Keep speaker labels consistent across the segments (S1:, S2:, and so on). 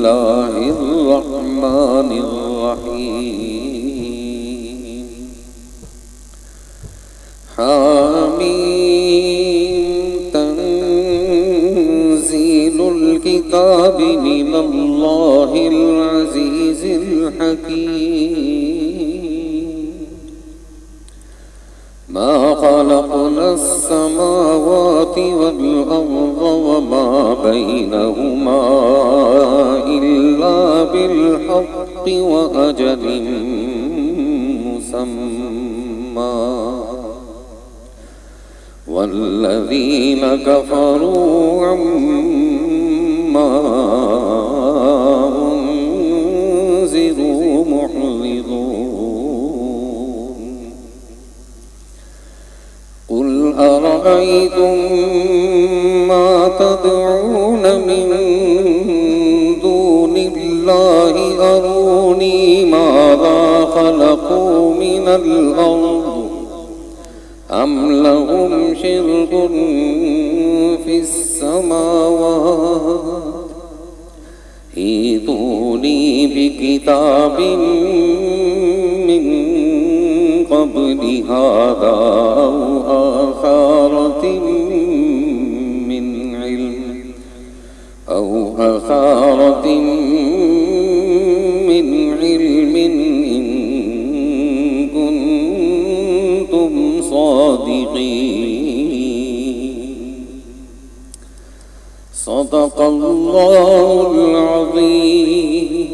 S1: الله الرحمن الرحيم حميم تنزيل الكتاب من الله العزيز الحكيم ما خلقنا السماوات والأرض وما بينهما إلا بالحق وأجل مسمى والذين كفروا عما أنذروا معرضون قل أرأيتم ما تدعون من دون الله أروني ماذا خلقوا من الأرض أم لهم شرك في السماوات ائتوني بكتاب من قبل هذا أو أثارة من علم إن كنتم صادقين صدق الله العظيم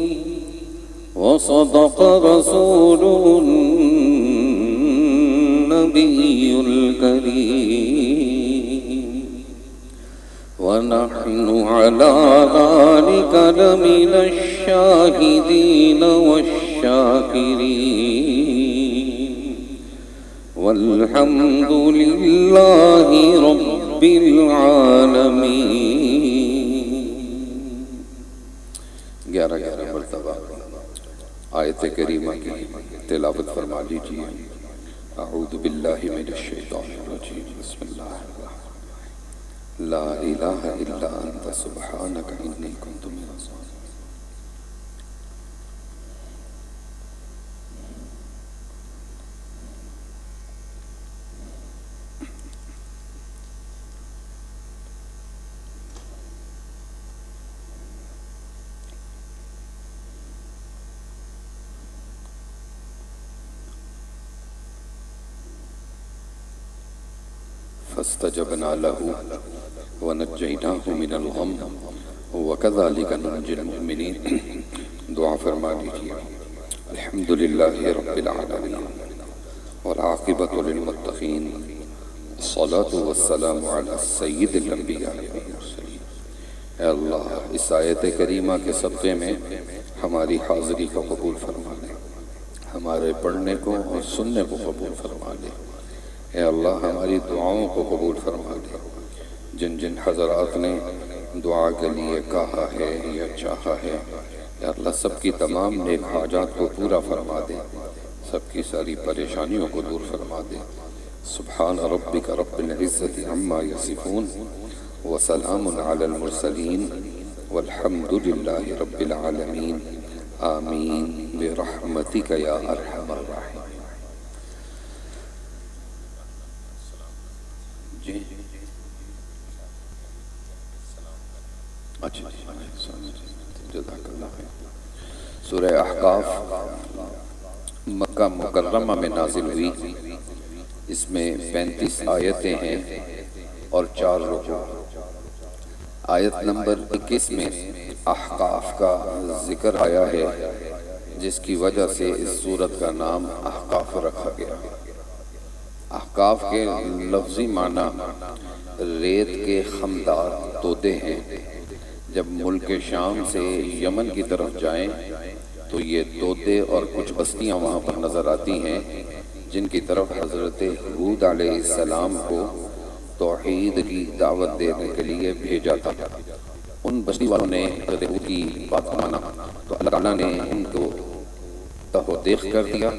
S1: وصدق رسوله النبي الكريم ونحن على ذلك لمن الشاهدين والشاكرين والحمد لله رب العالمين 11 مرتبہ آیت کریمہ کی تلاوت فرما لیجیے اعوذ باللہ من الشیطان الرجیم بسم اللہ الرحمن لا الہ الا انت سبحانک انی کنت من الظالمین فاستجبنا له ونجيناه من الغم وكذلك ننجي المؤمنين دعا فرما لیجیے الحمد للہ رب العالمین والعاقبۃ للمتقین الصلاة والسلام علی سید الانبیاء والمرسلین اے اللہ اس آیت کریمہ کے صدقے میں ہماری حاضری کو قبول فرما لے ہمارے پڑھنے کو اور سننے کو قبول فرما لے اے اللہ ہماری دعاؤں کو قبول فرما دے جن جن حضرات نے دعا کے لیے کہا ہے یا چاہا ہے یا اللہ سب کی تمام نیک حاجات کو پورا فرما دے سب کی ساری پریشانیوں کو دور فرما دے سبحان ربک رب العزت عما یصفون وسلام علی المرسلین والحمد للہ رب العالمین آمین برحمتک یا ارحم الراحمین جی اچھا جزاک اللہ خیر سورہ احقاف مکہ مکرمہ میں نازل ہوئی اس میں 35 آیتیں ہیں اور 4 رکوع آیت نمبر 21 میں احقاف کا ذکر آیا ہے جس کی وجہ سے اس سورت کا نام احقاف رکھا گیا احقاف کے لفظی معنی ریت کے خمدار طوطے ہیں جب ملک شام سے یمن کی طرف جائیں تو یہ طوطے اور کچھ بستیاں وہاں پر نظر آتی ہیں جن کی طرف حضرت ہود علیہ السلام کو توحید کی دعوت دینے کے لیے بھیجا تھا ان بستی والوں نے حضرت ہود کی بات مانا تو اللہ تعالیٰ نے ان کو تہو دیکھ کر دیا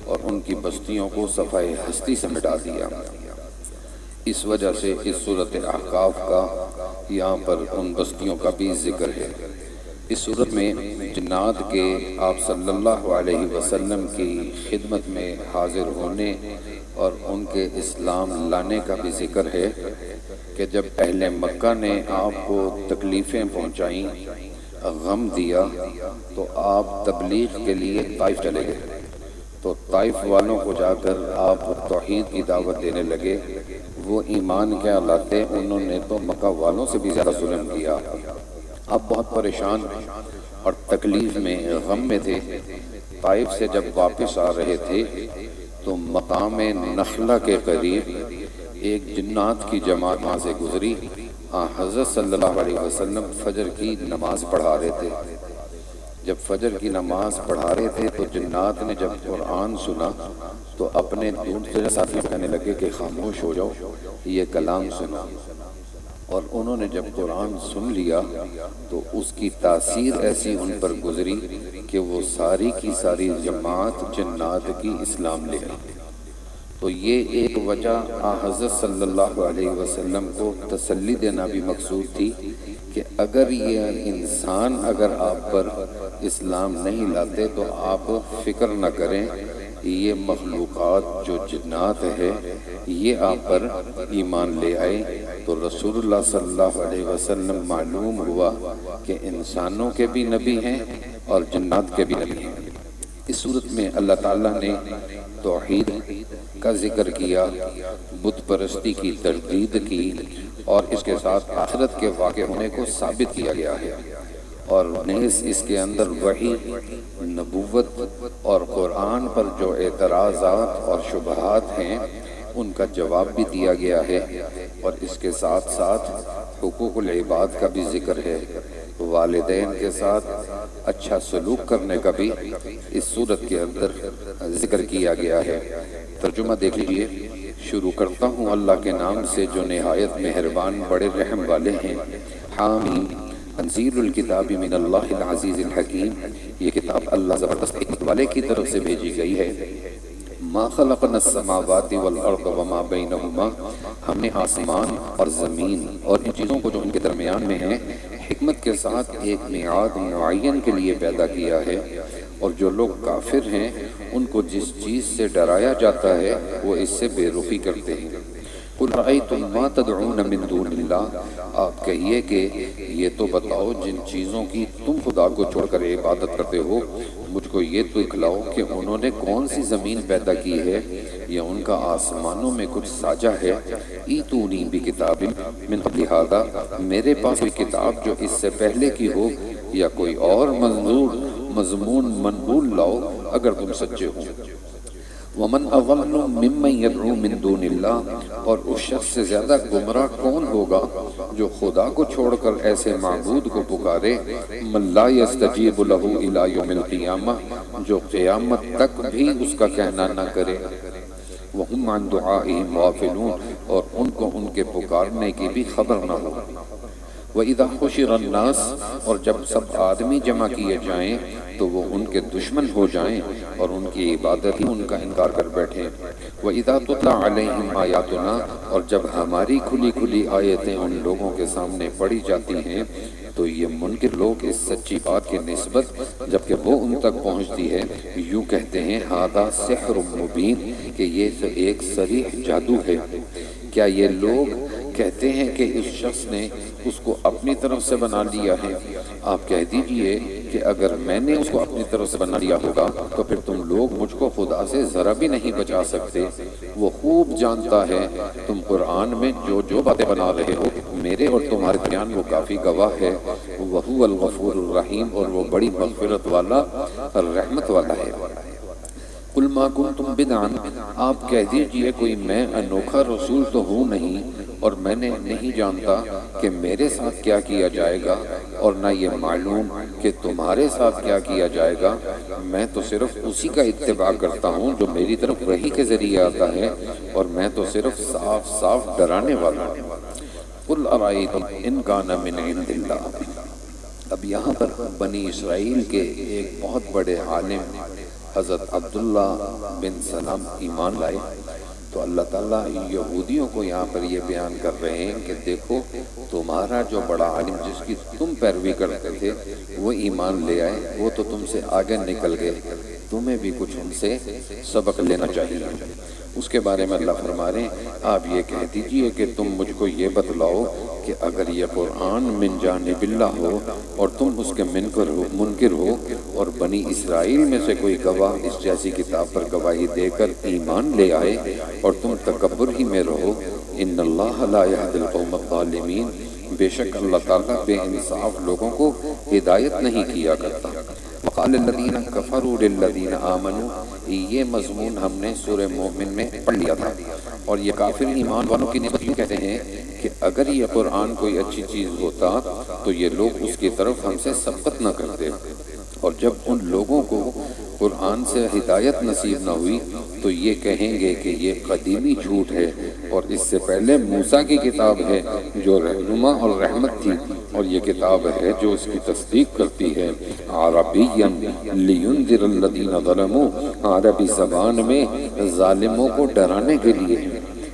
S1: اور ان کی بستیوں کو صفحہ ہستی سے مٹا دیا اس وجہ سے اس صورت احقاف کا یہاں پر ان بستیوں کا بھی ذکر ہے اس صورت میں جنات کے آپ صلی اللہ علیہ وسلم کی خدمت میں حاضر ہونے اور ان کے اسلام لانے کا بھی ذکر ہے کہ جب اہل مکہ نے آپ کو تکلیفیں پہنچائیں، غم دیا، تو آپ تبلیغ کے لیے طائف چلے گئے۔ تو طائف والوں کو جا کر آپ توحید کی دعوت دینے لگے۔ وہ ایمان کیا لاتے، انہوں نے تو مکہ والوں سے بھی زیادہ ظلم کیا۔ آپ بہت پریشان اور تکلیف میں، غم میں تھے۔ طائف سے جب واپس آ رہے تھے تو مقام نخلہ کے قریب ایک جنات کی جماعت وہاں سے گزری۔ حضرت صلی اللہ علیہ وسلم فجر کی نماز پڑھا رہے تھے۔ جب فجر کی نماز پڑھا رہے تھے تو جنات نے جب قرآن سنا تو اپنے دوسرے ساتھی کہنے لگے کہ خاموش ہو جاؤ، یہ کلام سنا۔ اور انہوں نے جب قرآن سن لیا تو اس کی تاثیر ایسی ان پر گزری کہ وہ ساری کی ساری جماعت جنات کی اسلام لے آئی۔ تو یہ ایک وجہ حضرت صلی اللہ علیہ وسلم کو تسلی دینا بھی مقصود تھی کہ اگر یہ انسان اگر آپ پر اسلام نہیں لاتے تو آپ فکر نہ کریں، یہ مخلوقات جو جنات ہے یہ آپ پر ایمان لے آئے۔ تو رسول اللہ صلی اللہ علیہ وسلم معلوم ہوا کہ انسانوں کے بھی نبی ہیں اور جنات کے بھی نبی ہیں۔ اس صورت میں اللہ تعالیٰ نے توحید کا ذکر کیا، بت پرستی کی تردید کی، اور اس کے ساتھ آخرت کے واقع ہونے کو ثابت کیا گیا ہے۔ اور نیز اس کے اندر وحی، نبوت اور قرآن پر جو اعتراضات اور شبہات ہیں ان کا جواب بھی دیا گیا ہے، اور اس کے ساتھ ساتھ حقوق العباد کا بھی ذکر ہے۔ والدین کے ساتھ اچھا سلوک کرنے کا بھی اس صورت کے اندر ذکر کیا گیا ہے۔ ترجمہ دیکھ لیجئے۔ شروع کرتا ہوں اللہ کے نام سے جو نہایت مہربان بڑے رحم والے ہیں۔ حامیم تنزیل الکتاب من اللہ العزیز الحکیم، یہ کتاب اللہ زبردست حکمت والے کی طرف سے بھیجی گئی ہے۔ ما خلقنا السماوات والارض وما بینہما، ہم نے آسمان اور زمین اور ان چیزوں کو جو ان کے درمیان میں ہیں حکمت کے ساتھ ایک میعاد معین کے لیے پیدا کیا ہے۔ اور جو لوگ کافر ہیں ان کو جس چیز سے ڈرایا جاتا ہے وہ اس سے بے رخی کرتے ہیں۔ قل رأیتم ما تدعون من دون اللہ، آپ کہیے کہ یہ تو بتاؤ جن چیزوں کی تم خدا کو چھوڑ کر عبادت کرتے ہو، مجھ کو یہ تو دکھلاؤ کہ انہوں نے کون سی زمین پیدا کی ہے یا ان کا آسمانوں میں کچھ ساجا ہے۔ ایتونی بکتاب من قبل ھذا، میرے پاس کوئی کتاب جو اس سے پہلے کی ہو یا کوئی اور مضمون منقول لاؤ اگر تم سچے ہو۔ ومن اضل ممن يدعو من دون اللہ، اور اس شخص سے زیادہ گمراہ کون ہوگا جو خدا کو چھوڑ کر ایسے معبود کو پکارے، من لا يستجیب له الى یوم القیامہ، جو قیامت تک بھی اس کا کہنا نہ کرے۔ وهم عن دعائهم غافلون، اور ان کو ان کے پکارنے کی بھی خبر نہ ہو۔ وَإِذَا حُشِرَ النَّاسُ، اور جب سب آدمی جمع کیے جائیں تو وہ ان کے دشمن ہو جائیں اور ان کی عبادت ہی ان کا انکار کر بیٹھیں۔ وَإِذَا تُتْلَىٰ عَلَيْهِمْ آيَاتُنَا، اور جب ہماری کھلی کھلی آیتیں ان لوگوں کے سامنے پڑھی جاتی ہیں تو یہ منکر لوگ اس سچی بات کی نسبت جبکہ وہ ان تک پہنچتی ہے یوں کہتے ہیں ھذا سحر مبین، کہ یہ ایک صریح جادو ہے۔ کیا یہ لوگ کہتے ہیں کہ اس شخص نے اس کو اپنی طرف سے بنا لیا ہے؟ آپ کہہ دیجئے کہ اگر میں نے اس کو اپنی طرف سے بنا لیا ہوگا تو پھر تم لوگ مجھ کو خدا سے ذرا بھی نہیں بچا سکتے۔ وہ خوب جانتا ہے تم قرآن میں جو جو باتیں بنا رہے ہو، میرے اور تمہارے درمیان وہ کافی گواہ ہے۔ وَهُوَ الْغَفُورُ الرَّحِيمُ، اور وہ بڑی مغفرت والا رحمت والا ہے۔ قُلْ مَا كُنْتُمْ بِدْعًا، آپ کہہ دیجئے کوئی میں انوکھا رسول تو ہوں نہیں، اور میں نے نہیں جانتا کہ میرے ساتھ کیا کیا جائے گا، اور نہ یہ معلوم کہ تمہارے ساتھ کیا کیا جائے گا۔ میں تو صرف اسی کا اتباع کرتا ہوں جو میری طرف وحی کے ذریعے آتا ہے، اور میں تو صرف صاف صاف ڈرانے والا ہوں۔ قُلْ أَرَأَيْتُمْ إِنْ كَانَ مِنْ عِنْدِ اللَّهِ، اب یہاں پر بنی اسرائیل کے ایک بہت بڑے عالم حضرت عبداللہ بن سلام ایمان لائے۔ تو اللہ تعالیٰ یہودیوں کو یہاں پر یہ بیان کر رہے ہیں کہ دیکھو تمہارا جو بڑا عالم جس کی تم پیروی کرتے تھے وہ ایمان لے آئے، وہ تو تم سے آگے نکل گئے، تمہیں بھی کچھ ان سے سبق لینا چاہیے۔ اس کے بارے میں اللہ فرما رہے ہیں آپ یہ کہہ دیجئے کہ تم مجھ کو یہ بتلاؤ کہ اگر یہ قرآن من جانب اللہ ہو اور تم اس کے منکر ہو اور بنی اسرائیل میں سے کوئی گواہ اس جیسی کتاب پر گواہی دے کر ایمان لے آئے اور تم تکبر ہی میں رہو، ان اللہ لا یہدی القوم الظالمین، بے شک اللہ تعالیٰ بے انصاف لوگوں کو ہدایت نہیں کیا کرتا۔ وقال الذین کفروا للذین آمنوا، یہ مضمون ہم نے سورہ مومن میں پڑھ لیا تھا، اور یہ کافر ایمان والوں کی نسبت یوں کہتے ہیں کہ اگر یہ قرآن کوئی اچھی چیز ہوتا تو یہ لوگ اس کی طرف ہم سے سبقت نہ کرتے، اور جب ان لوگوں کو قرآن سے ہدایت نصیب نہ ہوئی تو یہ کہیں گے کہ یہ قدیمی جھوٹ ہے، اور اس سے پہلے موسیٰ کی کتاب ہے جو رہنما اور رحمت تھی، اور یہ کتاب ہے جو اس کی تصدیق کرتی ہے عربیًا لینذر الذین ظلموا، عربی زبان میں ظالموں کو ڈرانے کے لیے،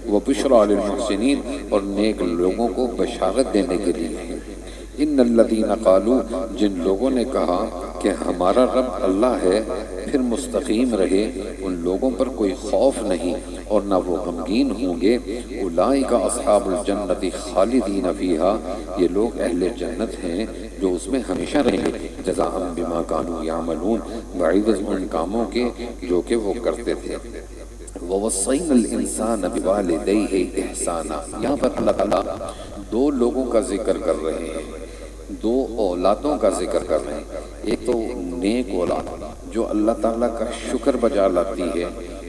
S1: وبشریٰ للمحسنین، اور نیک لوگوں کو بشارت دینے کے لیے۔ ان الذین قالوا، جن لوگوں نے کہا کہ ہمارا رب اللہ ہے پھر مستقیم رہے، ان لوگوں پر کوئی خوف نہیں اور نہ وہ غمگین ہوں گے، اولئک اصحاب الجنت خالدین فیہا، یہ لوگ اہل جنت ہیں جو اس میں ہمیشہ رہیں گے، جزاء بما کانوا یعملون، بعوض ان کاموں کے جو کہ وہ کرتے تھے۔ وَوَصَّيْنَا الْإِنسَانَ بِوَالِدَيْهِ إِحْسَانًا، یہاں پر اللہ تعالیٰ دو لوگوں کا ذکر کر رہے ہیں، دو اولادوں کا ذکر کر رہے ہیں۔ ایک تو نیک اولاد جو اللہ تعالیٰ کا شکر بجا لاتی ہے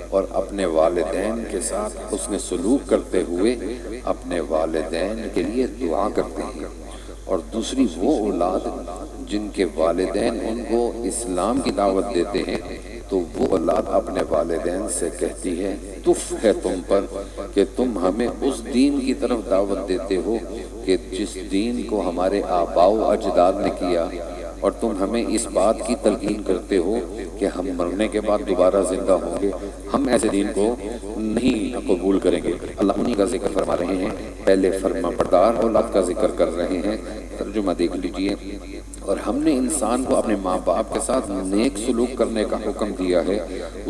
S1: اور اپنے والدین کے ساتھ حسن سلوک کرتے ہوئے اپنے والدین کے لیے دعا کرتے ہیں، اور دوسری وہ اولاد جن کے والدین ان کو اسلام کی دعوت دیتے ہیں تو وہ اولاد اپنے والدین سے کہتی ہے تف ہے تم پر کہ تم ہمیں اس دین کی طرف دعوت دیتے ہو کہ جس دین کو ہمارے آباء و اجداد نے کیا، اور تم ہمیں اس بات کی تلقین کرتے ہو کہ ہم مرنے کے بعد دوبارہ زندہ ہوں گے، ہم ایسے دین کو نہیں قبول کریں گے۔ اللہ انہی کا ذکر فرما رہے ہیں، پہلے فرما بردار اولاد کا ذکر کر رہے ہیں، ترجمہ دیکھ لیجئے۔ اور ہم نے انسان کو اپنے ماں باپ کے ساتھ نیک سلوک کرنے کا حکم دیا ہے،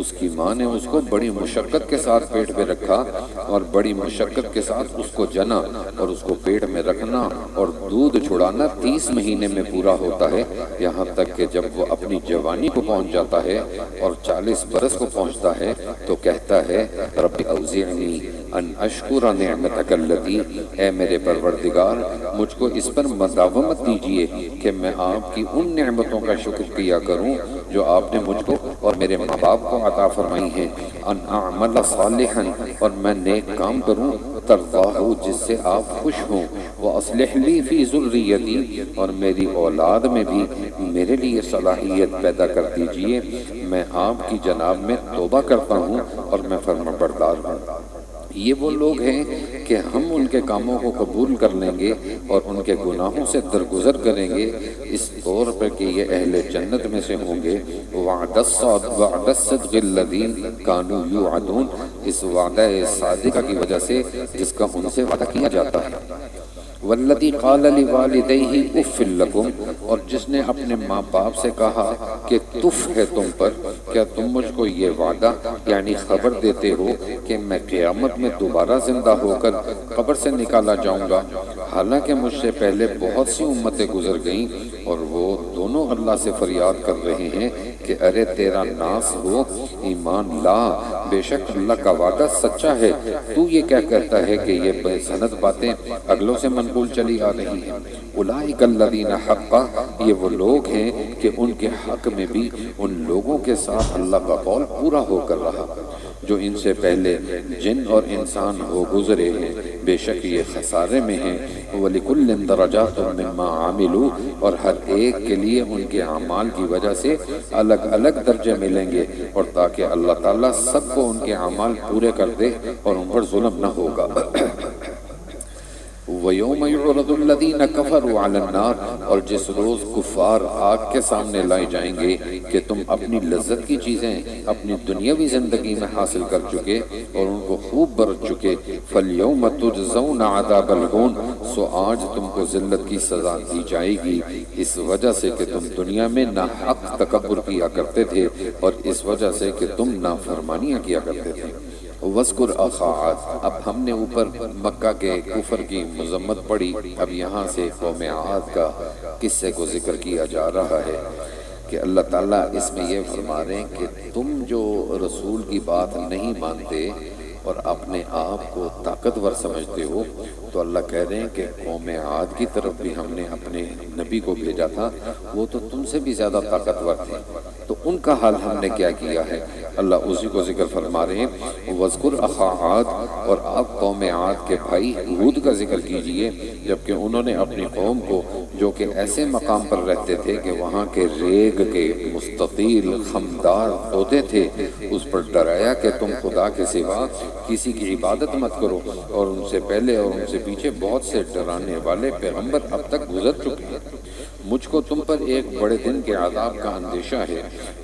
S1: اس کی ماں نے اس کو بڑی مشقت کے ساتھ پیٹ پہ رکھا اور بڑی مشقت کے ساتھ اس کو جنا، اور اس کو پیٹ میں رکھنا اور دودھ چھڑانا 30 مہینے میں پورا ہوتا ہے، یہاں تک کہ جب وہ اپنی جوانی کو پہنچ جاتا ہے اور 40 برس کو پہنچتا ہے تو کہتا ہے رب اوزعنی ان اشکر نعمتک التی، اے میرے پروردگار مجھ کو اس پر مداومت دیجئے کہ میں آپ کی ان نعمتوں کا شکر کیا کروں جو آپ نے مجھ کو اور میرے ماں باپ کو عطا فرمائی ہیں، ان اعمل صالحا، اور میں نیک کام کروں ترضاہ جس سے آپ خوش ہوں، واصلح لی فی ذریتی، اور میری اولاد میں بھی میرے لیے صلاحیت پیدا کر دیجئے، میں آپ کی جناب میں توبہ کرتا ہوں اور میں فرما بردار ہوں۔ یہ وہ لوگ ہیں کہ ہم ان کے کاموں کو قبول کر لیں گے اور ان کے گناہوں سے درگزر کریں گے، اس طور پر کہ یہ اہل جنت میں سے ہوں گے۔ وعد الصدق الذی کانوا یوعدون، اس وعدہ صادقہ کی وجہ سے جس کا ان سے وعدہ کیا جاتا ہے۔ والذی قال لوالدیہ اف لکم، اور جس نے اپنے ماں باپ سے کہا کہ تف ہے تم پر، کیا تم مجھ کو یہ وعدہ یعنی خبر دیتے ہو کہ میں قیامت میں دوبارہ زندہ ہو کر قبر سے نکالا جاؤں گا، حالانکہ مجھ سے پہلے بہت سی امتیں گزر گئیں، اور وہ دونوں اللہ سے فریاد کر رہے ہیں کہ ارے تیرا ناس ہو، ایمان لا، بے شک اللہ کا وعدہ سچا ہے، تو یہ کیا کہتا ہے کہ یہ بے سند باتیں اگلوں سے منقول چلی آ رہی ہیں۔ اولئک الذین حقا، یہ وہ لوگ ہیں کہ ان کے حق میں بھی ان لوگوں کے ساتھ اللہ کا قول پورا ہو کر رہا جو ان سے پہلے جن اور انسان ہو گزرے ہیں، بے شک یہ خسارے میں ہیں۔ وَلِكُلٍّ دَرَجَاتٌ مِّمَّا عَمِلُوا، اور ہر ایک کے لیے ان کے اعمال کی وجہ سے الگ الگ درجے ملیں گے، اور تاکہ اللہ تعالیٰ سب کو ان کے اعمال پورے کر دے اور ان پر ظلم نہ ہوگا۔ وَيَوْمَ يُعْرَضُ الَّذِينَ كَفَرُوا عَلَى النَّارِ، اور جس روز کفار آگ کے سامنے لائے جائیں گے کہ تم اپنی لذت کی چیزیں اپنی دنیاوی زندگی میں حاصل کر چکے اور ان کو خوب برت چکے، فَالْيَوْمَ تُجْزَوْنَ عَذَابَ الْهُونِ، سو آج تم کو ذلت کی سزا دی جائے گی اس وجہ سے کہ تم دنیا میں ناحق تکبر کیا کرتے تھے اور اس وجہ سے کہ تم نافرمانیاں کیا کرتے تھے۔ وَاذْكُرْ أَخَا عَادٍ، اب ہم نے اوپر مکہ کے کفر کی مذمت پڑھی، اب یہاں سے قوم عاد کا قصے کو ذکر کیا جا رہا ہے کہ اللہ تعالیٰ اس میں یہ فرما رہے ہیں کہ تم جو رسول کی بات نہیں مانتے اور اپنے آپ کو طاقتور سمجھتے ہو، تو اللہ کہہ رہے ہیں کہ قوم عاد کی طرف بھی ہم نے اپنے نبی کو بھیجا تھا، وہ تو تم سے بھی زیادہ طاقتور تھے، تو ان کا حال ہم نے کیا کیا ہے، اللہ اسی کو ذکر فرما رہے ہیں۔ وَاذْكُرْ أَخَا عَادٍ، اور آپ قوم عاد کے بھائی ہود کا ذکر کیجئے، جبکہ انہوں نے اپنی قوم کو جو کہ ایسے مقام پر رہتے تھے کہ وہاں کے ریگ کے مستطیل خمدار پودے تھے، اس پر ڈرایا کہ تم خدا کے سوا کسی کی عبادت مت کرو، اور ان سے پہلے اور ان سے پیچھے بہت سے ڈرانے والے پیغمبر اب تک گزر چکے ہیں، مجھ کو تم پر ایک بڑے دن کے عذاب کا اندیشہ ہے۔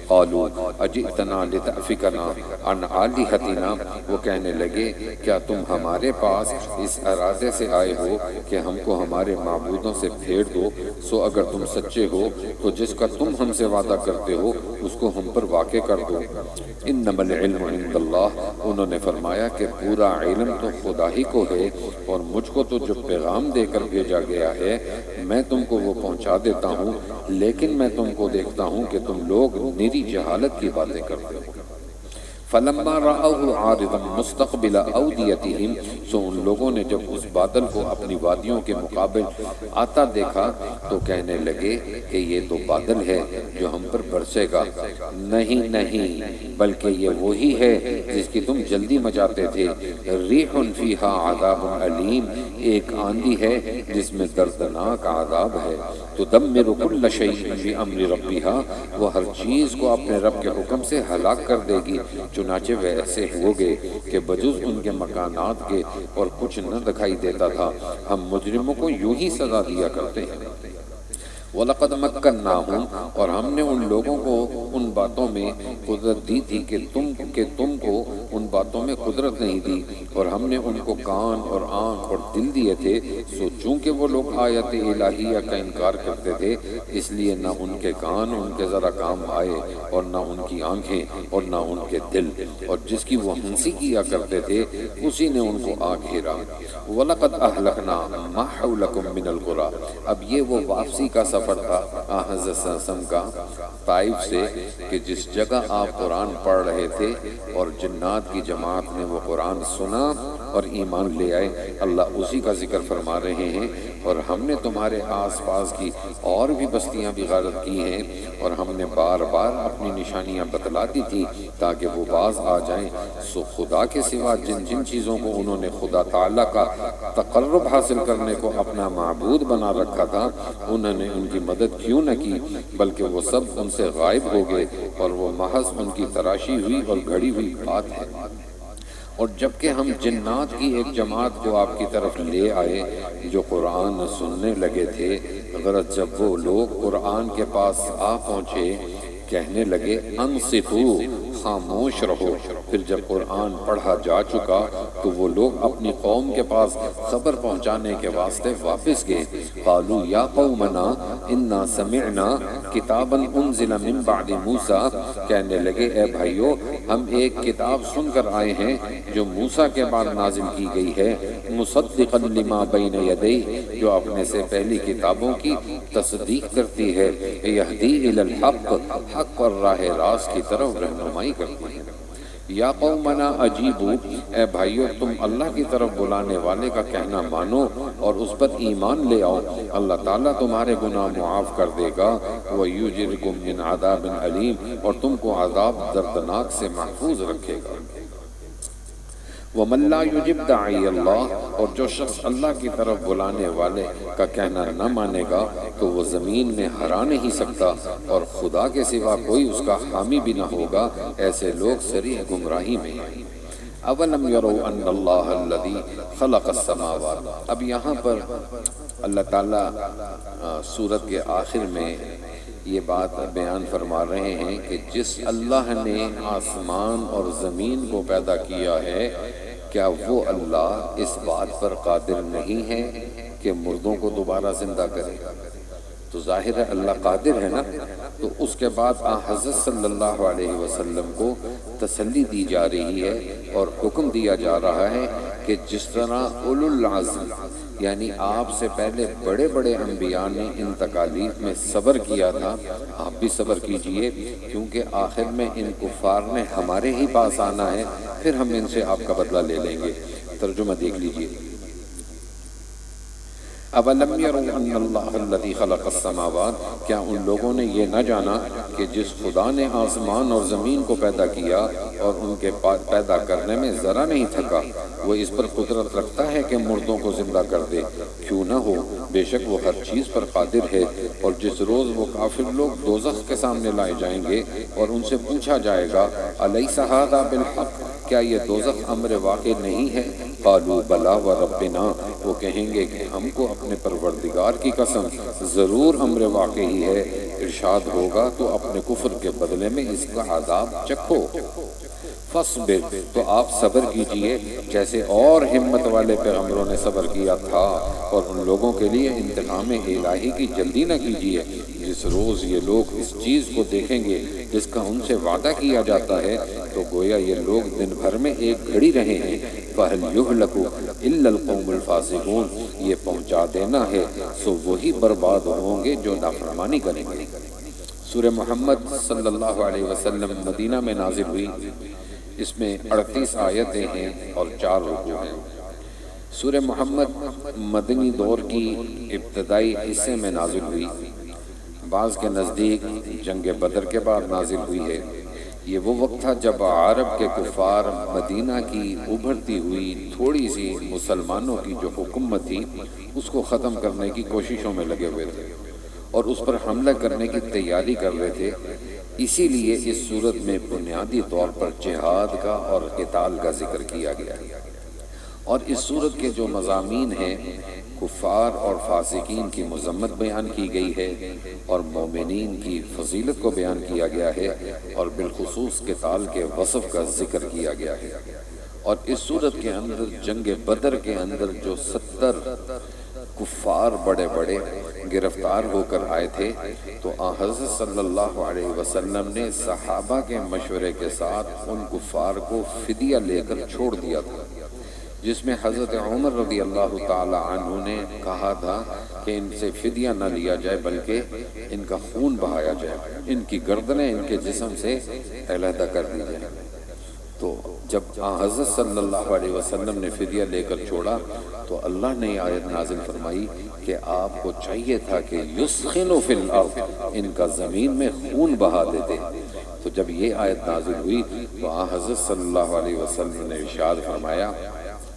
S1: قالوا اجئتنا لتأفکنا عن آلہتنا، وہ کہنے لگے کیا تم ہمارے پاس اس ارادے سے آئے ہو کہ ہم کو ہمارے معبودوں سے پھیر دو، سو اگر تم سچے ہو تو جس کا تم ہم سے وعدہ کرتے ہو اس کو ہم پر واقع کر دو۔ انما العلم عند اللہ، انہوں نے فرمایا کہ پورا علم تو خدا ہی کو ہے، اور مجھ کو تو جو پیغام دے کر بھیجا گیا ہے میں تم کو وہ پہنچا دیتا ہوں، لیکن میں تم کو دیکھتا ہوں کہ تم لوگ میری جہالت کی باتیں کرتے ہو۔ فَلَمَّا رَأَوْهُ عَارِضًا مُسْتَقْبِلَ أَوْدِيَتِهِمْ، سو ان لوگوں نے جب اس بادل کو اپنی وادیوں کے مقابل آتا دیکھا تو کہنے لگے کہ یہ تو بادل ہے جو ہم پر برسے گا، نہیں نہیں بلکہ یہ وہی ہے جس کی تم جلدی مچاتے تھے، رِیحٌ فِیہا عَذَابٌ علیم، ایک آندھی ہے جس میں دردناک عذاب ہے، تُدَمِّرُ كُلَّ شَيْءٍ بِأَمْرِ رَبِّهَا، وہ ہر چیز کو اپنے رب کے حکم سے ہلاک کر دے گی، چنانچہ وہ ایسے ہو گئے کہ بجز ان کے مکانات کے اور کچھ نہ دکھائی دیتا تھا، ہم مجرموں کو یوں ہی سزا دیا کرتے ہیں۔ وَلَقَدْ مَكَّنَّاهُمْ، اور ہم نے ان لوگوں کو ان باتوں میں قدرت دی تھی کہ تم کو ان باتوں میں قدرت نہیں دی، اور ہم نے ان کو کان اور آنکھ اور دل دیے تھے، سو چونکہ وہ لوگ آیت الہیہ کا انکار کرتے تھے اس لیے نہ ان کے کان ان کے ذرا کام آئے اور نہ ان کی آنکھیں اور نہ ان کے دل، اور جس کی وہ ہنسی کیا کرتے تھے اسی نے ان کو آ گھیرا۔ وَلَقَدْ أَهْلَكْنَا مَا حَوْلَكُمْ مِنَ الْقُرَىٰ، اب یہ وہ واپسی کا سفر تھا حضرت صلی اللہ علیہ وسلم کا طائف سے، کہ جس جگہ آپ قرآن پڑھ رہے تھے اور جنات کی جماعت نے وہ قرآن سنا اور ایمان لے آئے، اللہ اسی کا ذکر فرما رہے ہیں، اور ہم نے تمہارے آس پاس کی اور بھی بستیاں بھی غارت کی ہیں، اور ہم نے بار بار اپنی نشانیاں بتلا دی تھی تاکہ وہ باز آ جائیں، سو خدا کے سوا جن جن چیزوں کو انہوں نے خدا تعالیٰ کا تقرب حاصل کرنے کو اپنا معبود بنا رکھا تھا، انہوں نے ان کی مدد کیوں نہ کی، بلکہ وہ سب ان سے غائب ہو گئے، اور وہ محض ان کی تراشی ہوئی اور گھڑی ہوئی بات ہے۔ اور جبکہ ہم جنات کی ایک جماعت کو آپ کی طرف لے آئے جو قرآن سننے لگے تھے، غرض جب وہ لوگ قرآن کے پاس آ پہنچے کہنے لگے انصتو، خاموش رہو، پھر جب قرآن پڑھا جا چکا تو وہ لوگ اپنی قوم کے پاس خبر پہنچانے کے واسطے واپس گئے۔ قالوا یا قومنا انا سمعنا کتابا انزل من بعد موسیٰ، کہنے لگے اے بھائیو ہم ایک کتاب سن کر آئے ہیں جو موسیٰ کے بعد نازل کی گئی ہے، مصدقا لما بین یدیہ، جو اپنے سے پہلی کتابوں کی تصدیق کرتی ہے، یہدی الی الحق، حق اور راہ راست کی طرف رہنمائی کرتی ہے۔ یا قومنا اجیبو، اے بھائیو تم اللہ کی طرف بلانے والے کا کہنا مانو اور اس پر ایمان لے آؤ، اللہ تعالیٰ تمہارے گناہ معاف کر دے گا، وَيُجِرْكُم مِّنْ عَذَابٍ عَلِيمٍ، اور تم کو عذاب دردناک سے محفوظ رکھے گا۔ وَمَن لَّا يُجِبْ دَاعِيَ اللَّهِ، اور جو شخص اللہ کی طرف بلانے والے کا کہنا نہ مانے گا تو وہ زمین میں ہرا نہیں سکتا، اور خدا کے سوا کوئی اس کا حامی بھی نہ ہوگا، ایسے لوگ صریح گمراہی میں ہیں۔ اولم یروا ان اللہ الذی خلق السماوات. اب یہاں پر اللہ تعالیٰ سورت کے آخر میں یہ بات بیان فرما رہے ہیں کہ جس اللہ نے آسمان اور زمین کو پیدا کیا ہے، کیا وہ اللہ اس بات پر قادر نہیں ہے کہ مردوں کو دوبارہ زندہ کرے؟ تو ظاہر ہے اللہ قادر ہے نا. تو اس کے بعد حضرت صلی اللہ علیہ وسلم کو تسلی دی جا رہی ہے اور حکم دیا جا رہا ہے کہ جس طرح اولو العزم یعنی آپ سے پہلے بڑے بڑے انبیاء نے ان تکالیف میں صبر کیا تھا، آپ بھی صبر کیجئے، کیونکہ آخر میں ان کفار نے ہمارے ہی پاس آنا ہے، پھر ہم ان سے آپ کا بدلہ لے لیں گے. ترجمہ دیکھ لیجئے. اولم یروا ان اللہ الذی خلق السماوات، کیا ان لوگوں نے یہ نہ جانا کہ جس خدا نے آسمان اور زمین کو پیدا کیا اور ان کے پیدا کرنے میں ذرا نہیں تھکا، وہ اس پر قدرت رکھتا ہے کہ مردوں کو زندہ کر دے؟ کیوں نہ ہو، بے شک وہ ہر چیز پر قادر ہے. اور جس روز وہ کافر لوگ دوزخ کے سامنے لائے جائیں گے اور ان سے پوچھا جائے گا الیس ھذا بالحق، کیا یہ دوزخ امر واقع نہیں ہے؟ قالوا بلا وربنا، وہ کہیں گے کہ ہم کو اپنے پروردگار کی قسم ضرور امر واقع ہی ہے. ارشاد ہوگا تو اپنے کفر کے بدلے میں اس کا عذاب چکھو. فاصبر، تو آپ صبر کیجئے جیسے اور ہمت والے پیغمبروں نے صبر کیا تھا، اور ان لوگوں کے لیے انتقام الہی کی جلدی نہ کیجئے. جس روز یہ لوگ اس چیز کو دیکھیں گے جس کا ان سے وعدہ کیا جاتا ہے، تو گویا یہ لوگ دن بھر میں ایک گھڑی رہے ہیں. فَهَلْ يُهْلَكُ إِلَّا الْقَوْمُ الْفَاسِقُونَ، یہ پہنچا دینا ہے سو وہی برباد ہوں گے جو نافرمانی کریں گے. سورہ محمد صلی اللہ علیہ وسلم مدینہ میں نازل ہوئی. اس میں 38 آیتیں ہیں اور 4 رکوع ہیں. سورہ محمد مدنی دور کی ابتدائی حصے میں نازل ہوئی. بعض کے نزدیک جنگ بدر کے بعد نازل ہوئی ہے. یہ وہ وقت تھا جب عرب کے کفار مدینہ کی ابھرتی ہوئی تھوڑی سی مسلمانوں کی جو حکومت تھی اس کو ختم کرنے کی کوششوں میں لگے ہوئے تھے اور اس پر حملہ کرنے کی تیاری کر رہے تھے. اسی لیے اس صورت میں بنیادی طور پر جہاد کا اور قتال کا ذکر کیا گیا ہے. اور اس صورت کے جو مضامین ہیں، کفار اور فاسقین کی مذمت بیان کی گئی ہے اور مومنین کی فضیلت کو بیان کیا گیا ہے، اور بالخصوص قتال کے وصف کا ذکر کیا گیا ہے. اور اس صورت کے اندر جنگ بدر کے اندر جو 70 کفار بڑے بڑے گرفتار ہو کر آئے تھے، تو حضرت صلی اللہ علیہ وسلم نے صحابہ کے مشورے کے ساتھ ان کفار کو فدیہ لے کر چھوڑ دیا تھا، جس میں حضرت عمر رضی اللہ تعالی عنہ نے کہا تھا کہ ان سے فدیہ نہ لیا جائے بلکہ ان کا خون بہایا جائے، ان کی گردنیں ان کے جسم سے علیحدہ کر دی جائیں. تو جب حضرت صلی اللہ علیہ وسلم نے فدیہ لے کر چھوڑا تو اللہ نے یہ آیت نازل فرمائی کہ آپ کو چاہیے تھا کہ یسخنوا فی الارض، ان کا زمین میں خون بہا دیتے. تو جب یہ آیت نازل ہوئی تو حضرت صلی اللہ علیہ وسلم نے ارشاد فرمایا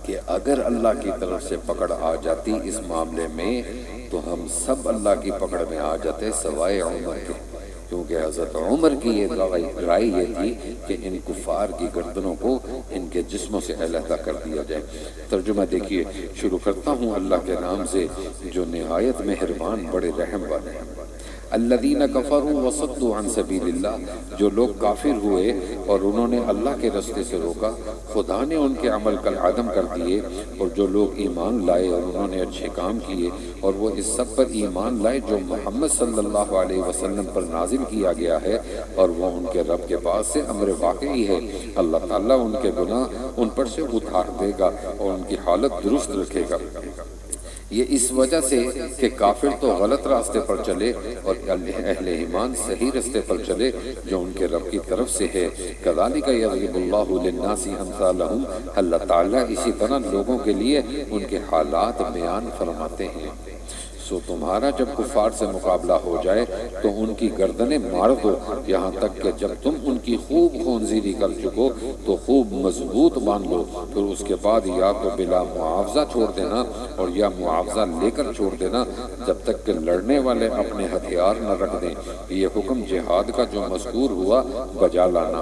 S1: کہ اگر اللہ کی طرف سے پکڑ آ جاتی اس معاملے میں تو ہم سب اللہ کی پکڑ میں آ جاتے سوائے عمر کے، کیونکہ حضرت عمر کی یہ رائے یہ تھی کہ ان کفار کی گردنوں کو ان کے جسموں سے علیحدہ کر دیا جائے. ترجمہ دیکھیے. شروع کرتا ہوں اللہ کے نام سے جو نہایت مہربان بڑے رحم والے ہیں. الذین کفروا وصدوا عن سبیل اللہ، جو لوگ کافر ہوئے اور انہوں نے اللہ کے راستے سے روکا، خدا نے ان کے عمل کا عدم کر دیے. اور جو لوگ ایمان لائے اور انہوں نے اچھے کام کیے اور وہ اس سب پر ایمان لائے جو محمد صلی اللہ علیہ وسلم پر نازل کیا گیا ہے، اور وہ ان کے رب کے پاس سے امر واقعی ہے. اللہ تعالیٰ ان کے گناہ ان پر سے اتار دے گا اور ان کی حالت درست رکھے گا. یہ اس وجہ سے کہ کافر تو غلط راستے پر چلے اور اہل ایمان صحیح راستے پر چلے جو ان کے رب کی طرف سے ہے. کذالک یضرب اللہ للناس امثالہم، اللہ تعالیٰ اسی طرح لوگوں کے لیے ان کے حالات بیان فرماتے ہیں. سو تمہارا جب کفار سے مقابلہ ہو جائے تو ان کی گردنیں مار دو، یہاں تک کہ جب تم ان کی خوب خونزیری کر چکو تو خوب مضبوط باندھ لو، پھر اس کے بعد یا تو بلا معاوضہ چھوڑ دینا اور یا معاوضہ لے کر چھوڑ دینا جب تک کہ لڑنے والے اپنے ہتھیار نہ رکھ دیں۔ یہ حکم جہاد کا جو مذکور ہوا بجا لانا۔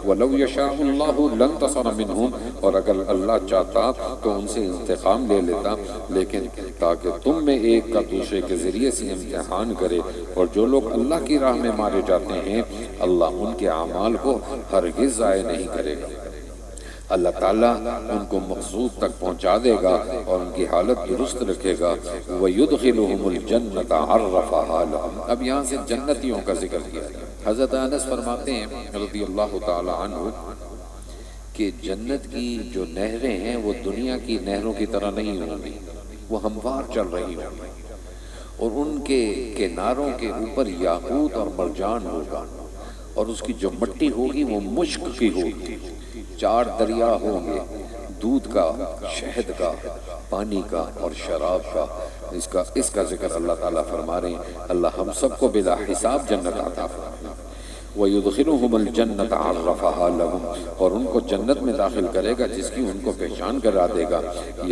S1: وَلَوْ يَشَاءُ اللَّهُ لَانْتَصَرَ مِنْهُمْ، اور اگر اللہ چاہتا تو ان سے انتقام لے لیتا، لیکن تاکہ تم میں ایک کا دوسرے کے ذریعے سے امتحان کرے، اور جو لوگ اللہ کی راہ میں مارے جاتے ہیں اللہ ان کے اعمال کو ہرگز ضائع نہیں کرے گا۔ اللہ تعالیٰ ان کو مقصود تک پہنچا دے گا اور ان کی حالت درست رکھے گا۔ وَيُدْخِلُهُمُ الْجَنَّةَ عَرَّفَهَا لَهُمْ۔ اب یہاں سے جنتیوں کا ذکر کیا ہے۔ حضرت انس فرماتے ہیں رضی اللہ تعالی عنہ کہ جنت کی جو نہریں ہیں وہ دنیا کی نہروں کی طرح نہیں ہوں گی، وہ ہموار چل رہی ہوں گی، اور ان کے کناروں کے اوپر یاقوت اور مرجان ہوگا، اور اس کی جو مٹی ہوگی وہ مشک کی ہوگی۔ 4 دریا ہوں گے، دودھ کا، شہد کا، پانی کا اور شراب کا۔ اس کا ذکر اللہ تعالیٰ فرما رہے ہیں۔ اللہ ہم سب کو بلا حساب جنت عطا فرمائے۔ وَيُدْخِلُهُمُ الْجَنَّةَ عَرَّفَهَا لَهُمْ، اور ان کو جنت میں داخل کرے گا جس کی ان کو پہچان کرا دے گا۔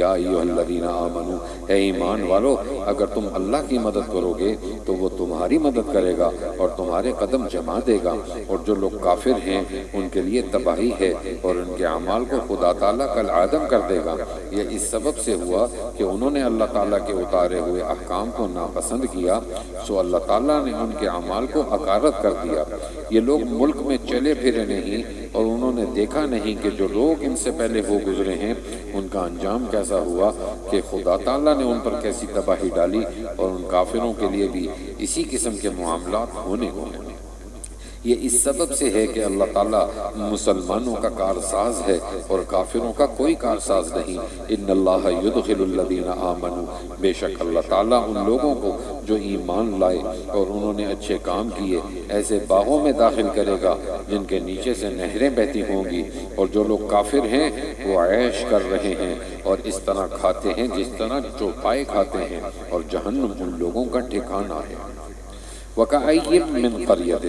S1: یا ایھا الذین آمنوا، اے ایمان والو، اگر تم اللہ کی مدد کرو گے تو وہ تمہاری مدد کرے گا اور تمہارے قدم جما دے گا، اور جو لوگ کافر ہیں ان کے لیے تباہی ہے اور ان کے اعمال کو خدا تعالیٰ کالعدم کر دے گا۔ یہ اس سبب سے ہوا کہ انہوں نے اللہ تعالیٰ کے اتارے ہوئے احکام کو ناپسند کیا، سو اللہ تعالیٰ نے ان کے اعمال کو اکارت کر دیا۔ یہ لوگ ملک میں چلے پھرے نہیں، اور انہوں نے دیکھا نہیں کہ جو لوگ ان سے پہلے ہو گزرے ہیں ان کا انجام کیسا ہوا، کہ خدا تعالیٰ نے ان پر کیسی تباہی ڈالی، اور ان کافروں کے لیے بھی اسی قسم کے معاملات ہونے کو ہیں۔ یہ اس سبب سے ہے کہ اللہ تعالیٰ مسلمانوں کا کارساز ہے اور کافروں کا کوئی کارساز نہیں۔ ان اللہ یدخل الذین آمنوا، بے شک اللہ تعالیٰ ان لوگوں کو جو ایمان لائے اور انہوں نے اچھے کام کیے ایسے باغوں میں داخل کرے گا جن کے نیچے سے نہریں بہتی ہوں گی، اور جو لوگ کافر ہیں وہ عیش کر رہے ہیں اور اس طرح کھاتے ہیں جس طرح چوپائے کھاتے ہیں، اور جہنم ان لوگوں کا ٹھکانہ ہے۔ وَكَأَيٍّ مِّن قَرْيَةٍ،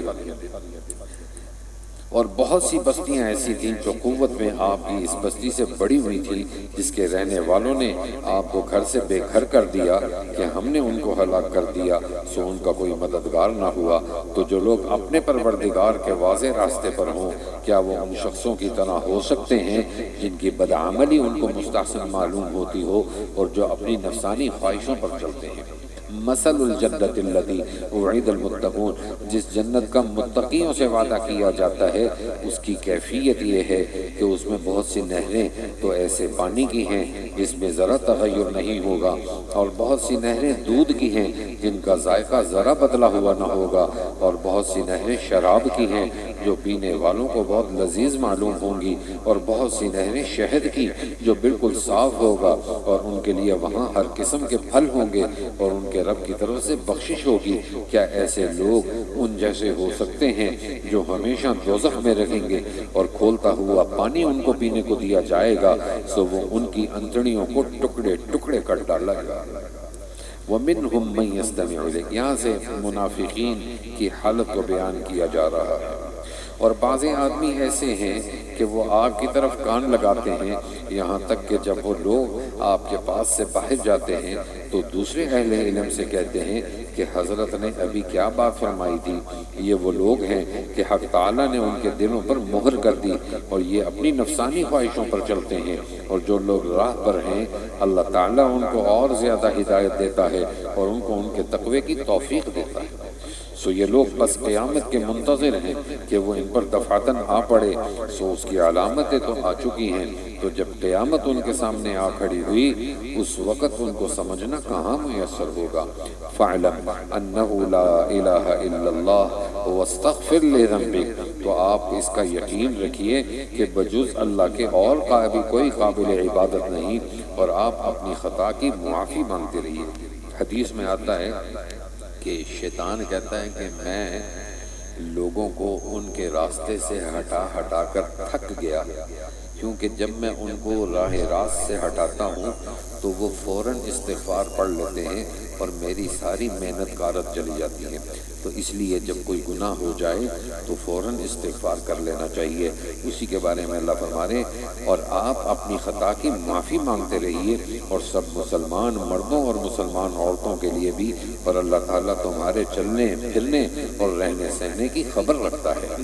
S1: اور بہت سی بستیاں ایسی تھیں جو قوت میں آپ کی اس بستی سے بڑی ہوئی تھی، جس کے رہنے والوں نے آپ کو گھر سے بے گھر کر دیا کہ ہم نے ان کو ہلاک کر دیا، سو ان کا کوئی مددگار نہ ہوا۔ تو جو لوگ اپنے پروردگار کے واضح راستے پر ہوں، کیا وہ ان شخصوں کی طرح ہو سکتے ہیں جن کی بدعملی ان کو مستحسن معلوم ہوتی ہو اور جو اپنی نفسانی خواہشوں پر چلتے ہیں؟ مثل الجنت التی وعید المتقون، جس جنت کا متقیوں سے وعدہ کیا جاتا ہے اس کی کیفیت یہ ہے کہ اس میں بہت سی نہریں تو ایسے پانی کی ہیں جس میں ذرا تغیر نہیں ہوگا، اور بہت سی نہریں دودھ کی ہیں جن کا ذائقہ ذرا بدلا ہوا نہ ہوگا، اور بہت سی نہریں شراب کی ہیں جو پینے والوں کو بہت لذیذ معلوم ہوں گی، اور بہت سی نہریں شہد کی جو بالکل صاف ہوگا، اور ان کے لیے وہاں ہر قسم کے پھل ہوں گے، اور ان کے رب کی طرف سے بخشش ہوگی۔ کیا ایسے لوگ ان جیسے ہو سکتے ہیں جو ہمیشہ دوزخ میں رہیں گے، اور کھولتا ہوا پانی ان کو پینے کو دیا جائے گا، سو وہ ان کی انتڑیوں کو ٹکڑے ٹکڑے کر ڈالے گا۔ وَمِنْهُمْ مَنْ يَسْتَمِعُ إِلَيْكَ، یہاں سے منافقین کی حالت کو بیان کیا جا رہا ہے۔ اور بعض آدمی ایسے ہیں کہ وہ آپ کی طرف کان لگاتے ہیں، یہاں تک کہ جب وہ لوگ آپ کے پاس سے باہر جاتے ہیں تو دوسرے اہل علم سے کہتے ہیں کہ حضرت نے ابھی کیا بات فرمائی تھی۔ یہ وہ لوگ ہیں کہ حق تعالیٰ نے ان کے دلوں پر مہر کر دی، اور یہ اپنی نفسانی خواہشوں پر چلتے ہیں، اور جو لوگ راہ پر ہیں اللہ تعالیٰ ان کو اور زیادہ ہدایت دیتا ہے اور ان کو ان کے تقوی کی توفیق دیتا ہے۔ سو یہ لوگ بس قیامت کے منتظر ہیں کہ وہ ان پر دفعتاً آ پڑے، سو اس کی علامتیں تو آ چکی ہیں، تو جب قیامت ان کے سامنے آ کھڑی ہوئی اس وقت ان کو سمجھنا کہاں میسر ہوگا۔ فَاعْلَمْ أَنَّهُ لَا إِلَٰهَ إِلَّا اللَّهُ وَاسْتَغْفِرْ لِذَنبِكَ، تو آپ اس کا یقین رکھیے کہ بجز اللہ کے اور کوئی قابل عبادت نہیں، اور آپ اپنی خطا کی معافی مانگتے رہیے۔ حدیث میں آتا ہے کہ شیطان کہتا ہے کہ میں لوگوں کو ان کے راستے سے ہٹا ہٹا کر تھک گیا، کیونکہ جب میں ان کو راہ راست سے ہٹاتا ہوں تو وہ فوراً استغفار پڑھ لیتے ہیں اور میری ساری محنت غارت چلی جاتی ہے۔ تو اس لیے جب کوئی گناہ ہو جائے تو فوراً استغفار کر لینا چاہیے۔ اسی کے بارے میں اللہ فرما رہے اور آپ اپنی خطا کی معافی مانگتے رہیے اور سب مسلمان مردوں اور مسلمان عورتوں کے لیے بھی، اور اللہ تعالیٰ تمہارے چلنے پھرنے اور رہنے سہنے کی خبر رکھتا ہے۔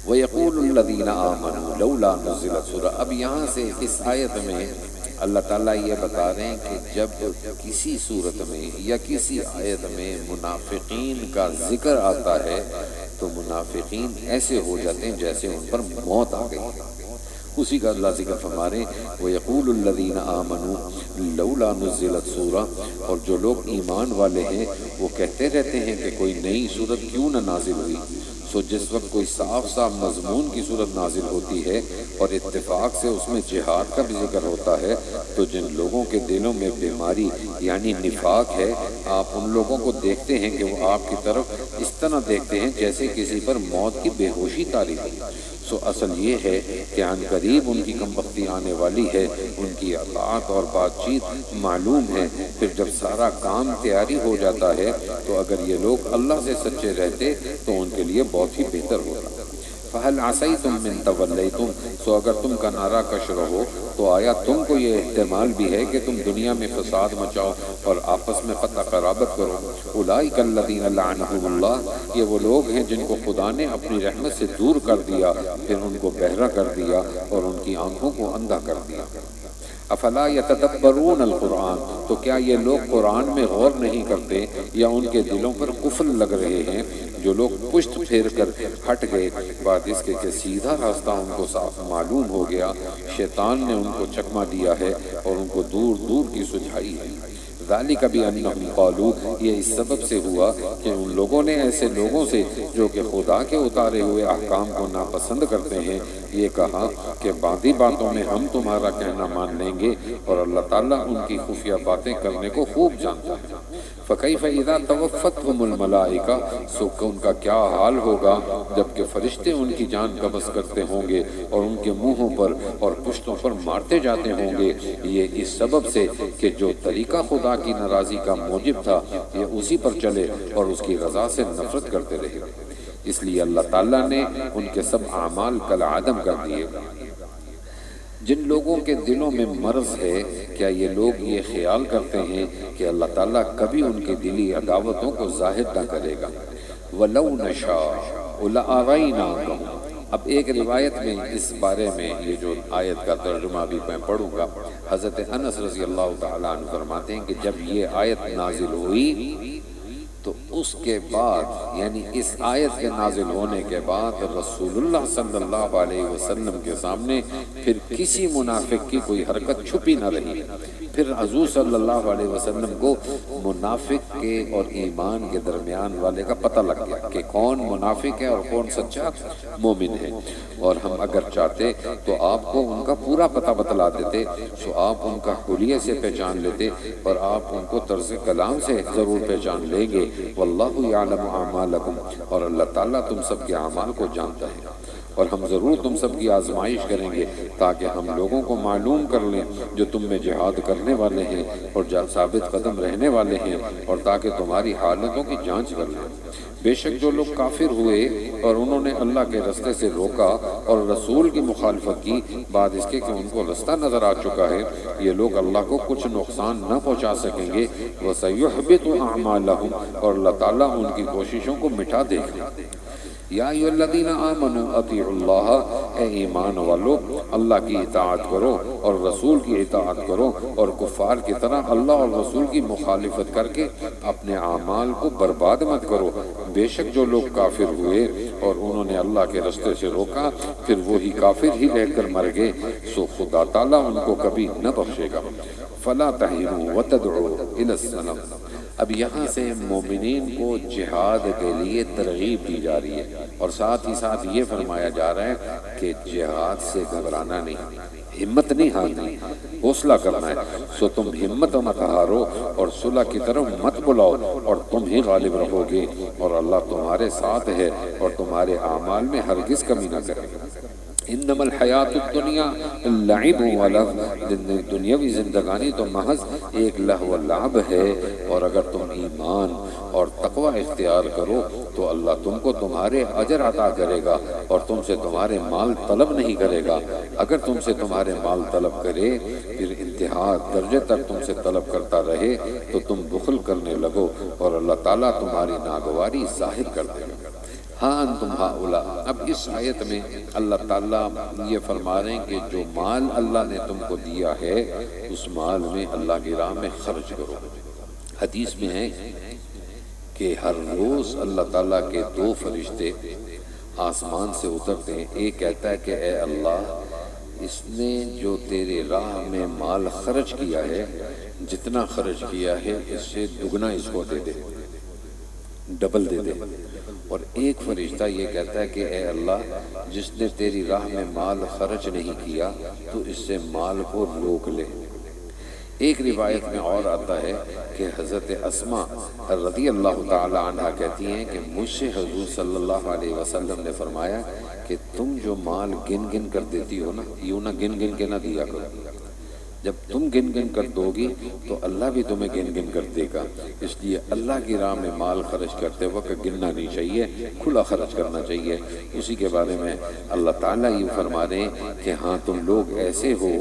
S1: وَيَقُولُ الَّذِينَ آمَنُوا لَوْلَا نُزِّلَتْ سُورَةٌ۔ اب یہاں سے اس آیت میں اللہ تعالیٰ یہ بتا رہے ہیں کہ جب کسی صورت میں یا کسی آیت میں منافقین کا ذکر آتا ہے تو منافقین ایسے ہو جاتے ہیں جیسے ان پر موت آ گئی۔ اسی کا اللہ ذکر فرما رہے ہیں وَيَقُولُ الَّذِينَ آمَنُوا لَوْلَا نُزِّلَتْ سُورَةٌ، اور جو لوگ ایمان والے ہیں وہ کہتے رہتے ہیں کہ کوئی نئی صورت کیوں نہ نازل ہوئی۔ سو جس وقت کوئی صاف صاف مضمون کی صورت نازل ہوتی ہے اور اتفاق سے اس میں جہاد کا بھی ذکر ہوتا ہے تو جن لوگوں کے دلوں میں بیماری یعنی نفاق ہے، آپ ان لوگوں کو دیکھتے ہیں کہ وہ آپ کی طرف اس طرح دیکھتے ہیں جیسے کسی پر موت کی بے ہوشی طاری ہو۔ سو اصل یہ ہے کہ عن قریب ان کی کمبختی آنے والی ہے، ان کی اطاعت اور بات چیت معلوم ہے۔ پھر جب سارا کام تیاری ہو جاتا ہے تو اگر یہ لوگ اللہ سے سچے رہتے تو ان کے لیے بہت ہی بہتر ہوتا۔ فَهَلْ عَصَيْتُم مِّن تَوَلَّيْتُم، سو اگر تم کا نعرہ کش رہو تو آیا تم کو یہ احتمال بھی ہے کہ تم دنیا میں فساد مچاؤ اور آپس میں قطع قرابت کرو۔ اولئک الذین لعنہم اللہ، یہ وہ لوگ ہیں جن کو خدا نے اپنی رحمت سے دور کر دیا، پھر ان کو بہرا کر دیا اور ان کی آنکھوں کو اندھا کر دیا۔ افلا یتدبرون القرآن، تو کیا یہ لوگ قرآن میں غور نہیں کرتے یا ان کے دلوں پر قفل لگ رہے ہیں؟ جو لوگ پشت پھیر کر ہٹ گئے بعد اس کے کہ سیدھا راستہ ان کو صاف معلوم ہو گیا، شیطان نے ان کو چکما دیا ہے اور ان کو دور دور کی سجھائی ہے۔ ذالک بانہم قالوا، یہ اس سبب سے ہوا کہ ان لوگوں نے ایسے لوگوں سے جو کہ خدا کے اتارے ہوئے احکام کو ناپسند کرتے ہیں یہ کہا کہ بعضی باتوں میں ہم تمہارا کہنا مان لیں گے اور اللہ تعالیٰ ان کی خفیہ باتیں کرنے کو خوب جانتا ہے۔ فَكَيْفَ إِذَا تَوَفَّتْهُمُ الْمَلَائِكَةُ، سو کہ ان کا کیا حال ہوگا جبکہ فرشتے ان کی جان قبض کرتے ہوں گے اور ان کے منہوں پر اور پشتوں پر مارتے جاتے ہوں گے، یہ اس سبب سے کہ جو طریقہ خدا کی ناراضی کا موجب تھا یہ اسی پر چلے اور اس کی رضا سے نفرت کرتے رہے، اس لیے اللہ تعالیٰ نے ان کے سب اعمال کالعدم کر دیے۔ جن لوگوں کے دلوں میں مرض ہے کیا یہ لوگ یہ خیال کرتے ہیں کہ اللہ تعالیٰ کبھی ان کی دلی عداوتوں کو ظاہر نہ کرے گا؟ وَلَوْ نَشَاءُ لَأَرَيْنَاكَهُمْ۔ اب ایک روایت میں اس بارے میں یہ جو آیت کا ترجمہ بھی میں پڑھوں گا، حضرت انس رضی اللہ تعالیٰ عنہ فرماتے ہیں کہ جب یہ آیت نازل ہوئی تو اس کے بعد یعنی اس آیت کے نازل ہونے کے بعد رسول اللہ صلی اللہ علیہ وسلم کے سامنے پھر کسی منافق کی کوئی حرکت چھپی نہ رہی۔ پھر حضور صلی اللہ علیہ وسلم کو منافق کے اور ایمان کے درمیان والے کا پتہ لگ گیا کہ کون منافق ہے اور کون سچا مومن ہے، اور ہم اگر چاہتے تو آپ کو ان کا پورا پتہ بتلا دیتے، سو آپ ان کا حلیے سے پہچان لیتے اور آپ ان کو طرز کلام سے ضرور پہچان لیں گے۔ واللہ یعلم اعمالکم، اور اللہ تعالیٰ تم سب کے اعمال کو جانتا ہے، اور ہم ضرور تم سب کی آزمائش کریں گے تاکہ ہم لوگوں کو معلوم کر لیں جو تم میں جہاد کرنے والے ہیں اور ثابت قدم رہنے والے ہیں، اور تاکہ تمہاری حالتوں کی جانچ کر لیں۔ بے شک جو لوگ کافر ہوئے اور انہوں نے اللہ کے رستے سے روکا اور رسول کی مخالفت کی بعد اس کے کہ ان کو رستہ نظر آ چکا ہے، یہ لوگ اللہ کو کچھ نقصان نہ پہنچا سکیں گے۔ وَسَيُحْبِطُ أَعْمَالَهُمْ، اور اللہ تعالیٰ ان کی کوششوں کو مٹا دے گا۔ یا ایھا الذین آمنوا اطیعوا اللہ، اے ایمان والو اللہ کی اطاعت کرو اور رسول کی اطاعت کرو، اور کفار کی طرح اللہ اور رسول کی مخالفت کر کے اپنے اعمال کو برباد مت کرو۔ بے شک جو لوگ کافر ہوئے اور انہوں نے اللہ کے رستے سے روکا پھر وہی کافر ہی رہ کر مر گئے، سو خدا تعالیٰ ان کو کبھی نہ بخشے گا۔ فلا تہنوا وتدعوا الی السلام۔ اب یہاں سے مومنین کو جہاد کے لیے ترغیب دی جا رہی ہے اور ساتھ ہی ساتھ یہ فرمایا جا رہا ہے کہ جہاد سے گھبرانا نہیں، ہمت نہیں ہارنی، حوصلہ کرنا ہے۔ سو تم ہمت مت ہارو اور صلح کی طرف مت بلاؤ اور تم ہی غالب رہو گے، اور اللہ تمہارے ساتھ ہے اور تمہارے اعمال میں ہرگز کمی نہ کرے گا۔ انما الحیات الدنیا لعب و لہو، دنیاوی زندگانی تو محض ایک لہو و لعب ہے، اور اگر تم ایمان اور تقوی اختیار کرو تو اللہ تم کو تمہارے اجر عطا کرے گا اور تم سے تمہارے مال طلب نہیں کرے گا۔ اگر تم سے تمہارے مال طلب کرے، پھر انتہا درجے تک تم سے طلب کرتا رہے تو تم بخل کرنے لگو اور اللہ تعالیٰ تمہاری ناگواری ظاہر کر دے گا۔ ہاں انتم ہؤلاء، اب اس آیت میں اللہ تعالیٰ یہ فرما رہے ہیں کہ جو مال اللہ نے تم کو دیا ہے اس مال میں اللہ کی راہ میں خرچ کرو۔ حدیث میں ہے کہ ہر روز اللہ تعالیٰ کے 2 فرشتے آسمان سے اترتے ہیں۔ ایک کہتا ہے کہ اے اللہ، اس نے جو تیرے راہ میں مال خرچ کیا ہے، جتنا خرچ کیا ہے اس سے دگنا اس کو دے دے، ڈبل دے دے۔ اور ایک فرشتہ یہ کہتا ہے کہ اے اللہ، جس نے تیری راہ میں مال خرچ نہیں کیا تو اس سے مال کو روک لے۔ ایک روایت میں اور آتا ہے کہ حضرت اسماء رضی اللہ تعالی عنہ کہتی ہیں کہ مجھ سے حضور صلی اللہ علیہ وسلم نے فرمایا کہ تم جو مال گن گن کر دیتی ہو نا، یوں نہ گن گن کے نہ دیا کرو۔ جب تم گن گن کر دو گی تو اللہ بھی تمہیں گن گن کر دے گا، اس لیے اللہ کی راہ میں مال خرچ کرتے وقت گننا نہیں چاہیے، کھلا خرچ کرنا چاہیے۔ اسی کے بارے میں اللہ تعالیٰ یہ فرما رہے ہیں کہ ہاں تم لوگ ایسے ہو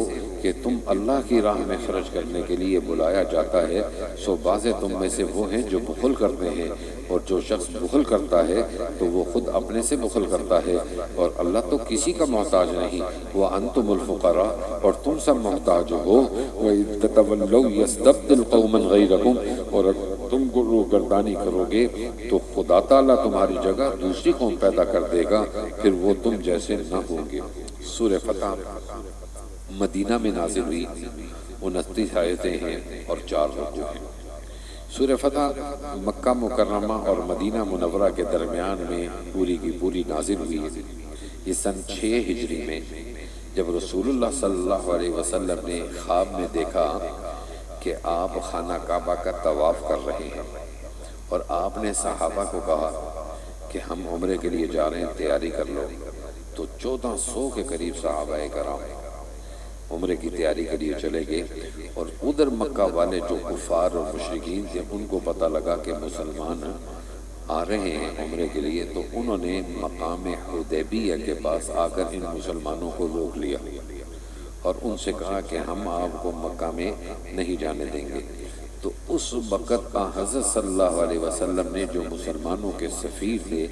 S1: کہ تم اللہ کی راہ میں خرچ کرنے کے لیے بلایا جاتا ہے، سو بعضے تم میں سے وہ ہیں جو بخل کرتے ہیں، اور جو شخص بخل کرتا ہے تو وہ خود اپنے سے بخل کرتا ہے، اور اللہ تو کسی کا محتاج نہیں۔ وَأَنْتُمُ الْفُقَرَاءُ، اور تم سب محتاج ہو۔ وَإِذْ تَتَوَلَّوْا يَسْتَبْدِلْ قَوْمًا غَيْرَكُمْ، اور اگر تم روگردانی کرو گے تو خدا تعالیٰ تمہاری جگہ دوسری قوم پیدا کر دے گا، پھر وہ تم جیسے نہ ہوں گے۔ سورہ فتح مدینہ میں نازل ہوئی، 29 آیتیں ہیں اور 4 رکوع ہیں۔ سورہ فتح مکہ مکرمہ اور مدینہ منورہ کے درمیان میں پوری کی پوری نازل ہوئی ہے۔ یہ سن 6 ہجری میں جب رسول اللہ صلی اللہ علیہ وسلم نے خواب میں دیکھا کہ آپ خانہ کعبہ کا طواف کر رہے ہیں، اور آپ نے صحابہ کو کہا کہ ہم عمرے کے لیے جا رہے ہیں، تیاری کر لو۔ تو 1400 کے قریب صحابہ کرام عمرے کی تیاری کے لیے چلے گئے، اور ادھر مکہ والے جو کفار اور مشرکین تھے ان کو پتہ لگا کہ مسلمان آ رہے ہیں عمرے کے لیے، تو انہوں نے مقام حدیبیہ کے پاس آ کر ان مسلمانوں کو روک لیا اور ان سے کہا کہ ہم آپ کو مکہ میں نہیں جانے دیں گے۔ تو اس وقت حضرت صلی اللہ علیہ وسلم نے جو مسلمانوں کے سفیر تھے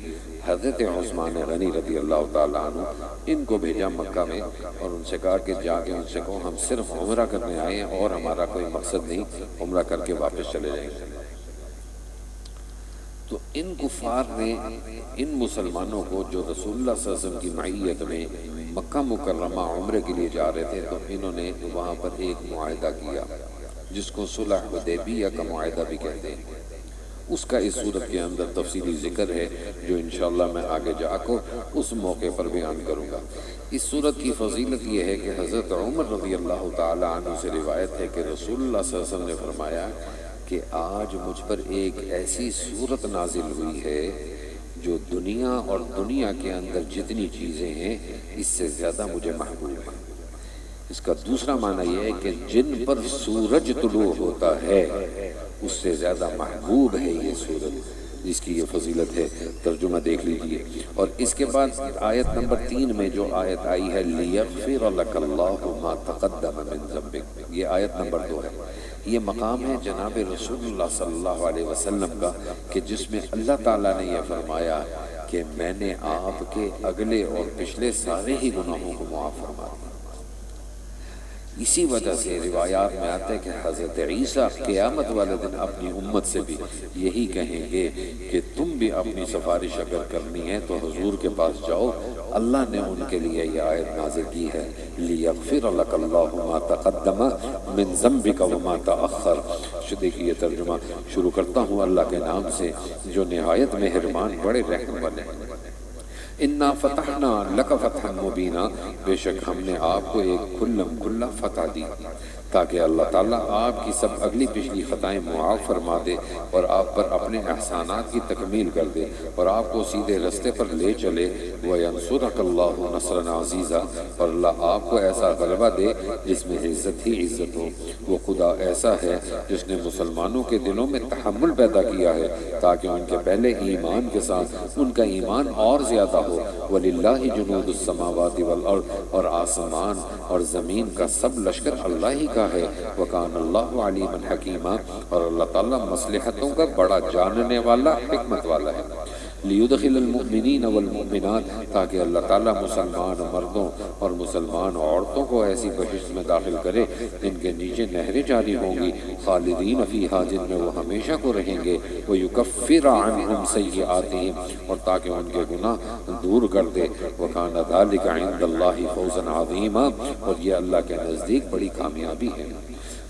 S1: حضرت عثمان غنی رضی اللہ تعالیٰ عنہ، ان کو بھیجا مکہ میں، اور ان سے کہا کہ جا کے ان سے کہو ہم صرف عمرہ کرنے آئے ہیں اور ہمارا کوئی مقصد نہیں، عمرہ کر کے واپس چلے جائیں گے۔ تو ان کفار نے ان مسلمانوں کو جو رسول اللہ صلی اللہ علیہ وسلم کی معیت میں مکہ مکرمہ عمرے کے لیے جا رہے تھے، تو انہوں نے وہاں پر ایک معاہدہ کیا جس کو صلح حدیبیہ کا معاہدہ بھی کہتے ہیں۔ اس کا اس صورت کے اندر تفصیلی ذکر ہے جو انشاءاللہ میں آگے جا کر اس موقع پر بیان کروں گا۔ اس صورت کی فضیلت یہ ہے کہ حضرت عمر رضی اللہ تعالی عنہ سے روایت ہے کہ رسول اللہ صلی اللہ علیہ وسلم نے فرمایا کہ آج مجھ پر ایک ایسی صورت نازل ہوئی ہے جو دنیا اور دنیا کے اندر جتنی چیزیں ہیں اس سے زیادہ مجھے محبوب ہے۔ اس کا دوسرا معنی یہ ہے کہ جن پر سورج طلوع ہوتا ہے اس سے زیادہ محبوب ہے یہ سورج، جس کی یہ فضیلت ہے۔ ترجمہ دیکھ لیجئے۔ اور اس کے بعد آیت نمبر 3 میں جو آیت آئی ہے لِيَغْفِرَ لَكَ اللَّهُ مَا تَقَدَّمَ مِن ذَنبِكَ، یہ آیت نمبر 2 ہے۔ یہ مقام ہے جناب رسول اللہ صلی اللہ علیہ وسلم کا کہ جس میں اللہ تعالیٰ نے یہ فرمایا کہ میں نے آپ کے اگلے اور پچھلے سارے ہی گناہوں کو معاف فرما دیا۔ اسی وجہ سے روایات میں آتا ہے کہ حضرت عیسیٰ قیامت والے دن اپنی امت سے بھی یہی کہیں گے کہ تم بھی اپنی سفارش اگر کرنی ہے تو حضور کے پاس جاؤ۔ اللہ نے ان کے لیے یہ آیت نازل کی ہے لِيَغْفِرَ لَكَ اللَّهُ مَا تَقَدَّمَ مِن ذَنبِكَ وَمَا تَأَخَّرَ۔ دیکھیے ترجمہ شروع کرتا ہوں اللہ کے نام سے جو نہایت مہربان بڑے رحم والے ہیں۔ اِنَّا فَتَحْنَا لَكَ فَتْحًا مُبِينًا، بے شک ہم نے آپ کو ایک کھلا فتح دی۔ تاکہ اللہ تعالیٰ آپ کی سب اگلی پچھلی خطائیں معاف فرما دے اور آپ پر اپنے احسانات کی تکمیل کر دے اور آپ کو سیدھے رستے پر لے چلے۔ وَيَنْصُرَكَ اللَّهُ نَصْرًا عَزِيزًا، اور اللہ آپ کو ایسا غلبہ دے جس میں عزت ہی عزت ہو۔ وہ خدا ایسا ہے جس نے مسلمانوں کے دلوں میں تحمل پیدا کیا ہے تاکہ ان کے پہلے ایمان کے ساتھ ان کا ایمان اور زیادہ ہو۔ وَلِلَّهِ جُنُودُ السَّمَاوَاتِ وَالْأَرْضِ، اور آسمان اور زمین کا سب لشکر اللہ ہی کا ہے۔ وَكَانَ اللَّهُ عَلِيمًا حَكِيمًا، اور اللہ تعالیٰ مصلحتوں کا بڑا جاننے والا، حکمت والا ہے۔ لِيُدْخِلَ الْمُؤْمِنِينَ وَالْمُؤْمِنَاتِ، تاکہ اللہ تعالیٰ مسلمان مردوں اور مسلمان عورتوں کو ایسی بہشت میں داخل کرے جن کے نیچے نہریں جاری ہوں گی، خالدین فیہا، جن میں وہ ہمیشہ کو رہیں گے۔ وَيُكَفِّرَ عَنْهُمْ سَيِّئَاتِهِمْ، اور تاکہ ان کے گناہ دور کر دے۔ وَكَانَ ذَلِكَ عِندَ اللَّهِ فَوْزًا عَظِيمًا، اور یہ اللہ کے نزدیک بڑی کامیابی ہے۔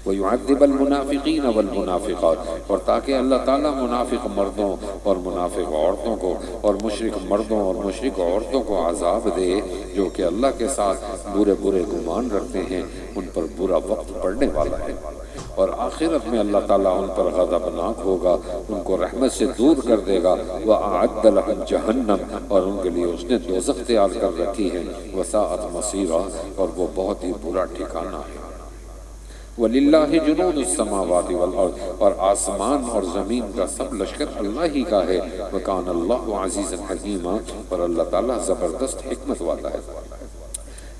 S1: وَيُعَذِّبَ الْمُنَافِقِينَ وَالْمُنَافِقَاتِ، اور تاکہ اللہ تعالیٰ منافق مردوں اور منافق عورتوں کو اور مشرک مردوں اور مشرک عورتوں کو عذاب دے جو کہ اللہ کے ساتھ برے برے گمان رکھتے ہیں، ان پر برا وقت پڑنے والا ہے۔ اور آخرت میں اللہ تعالیٰ ان پر غضبناک ہوگا، ان کو رحمت سے دور کر دے گا۔ وَأَعَدَّ لَهُمْ جَهَنَّمَ، اور ان کے لیے اس نے دوزخ تیار کر رکھی ہے۔ وَسَاءَتْ مَصِيرًا، اور وہ بہت ہی برا ٹھکانہ ہے۔ وَلِلَّهِ جُنُودُ السَّمَاوَاتِ وَالْأَرْضِ، اور آسمان اور زمین کا سب لشکر اللہ ہی کا ہے۔ وَكَانَ اللَّهُ عَزِيزًا حَكِيمًا، اور اللہ تعالیٰ زبردست حکمت والا ہے۔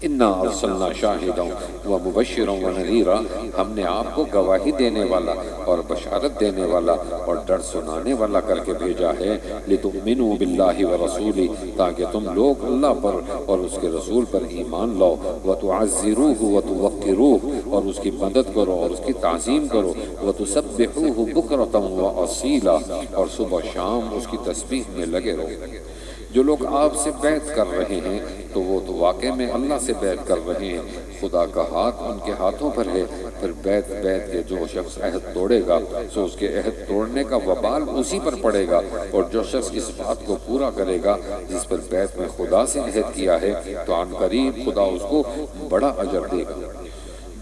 S1: اِنَّا أَرْسَلْنَا شَاهِدًا وَمُبَشِّرًا وَنَذِيرًا، ہم نے آپ کو گواہی دینے والا اور بشارت دینے والا اور ڈر سنانے والا کر کے بھیجا ہے۔ لِتُؤْمِنُوا بِاللَّهِ وَرَسُولِهِ، تاکہ تم لوگ اللہ پر اور اس کے رسول پر ایمان لاؤ۔ وَتُعَزِّرُوهُ وَتُوَقِّرُوهُ، اور اس کی مدد کرو اور اس کی تعظیم کرو۔ وَتُسَبِّحُوهُ بُكْرَةً وَأَصِيلًا، اور صبح شام اس کی تسبیح میں لگے رہو۔ جو لوگ آپ سے بیعت کر رہے ہیں تو وہ تو واقع میں اللہ سے بیعت کر رہے ہیں، خدا کا ہاتھ ان کے ہاتھوں پر ہے۔ پھر بیعت کے جو شخص عہد توڑے گا سو اس کے عہد توڑنے کا وبال اسی پر پڑے گا، اور جو شخص اس بات کو پورا کرے گا جس پر بیعت میں خدا سے عہد کیا ہے تو عن قریب خدا اس کو بڑا اجر دے گا۔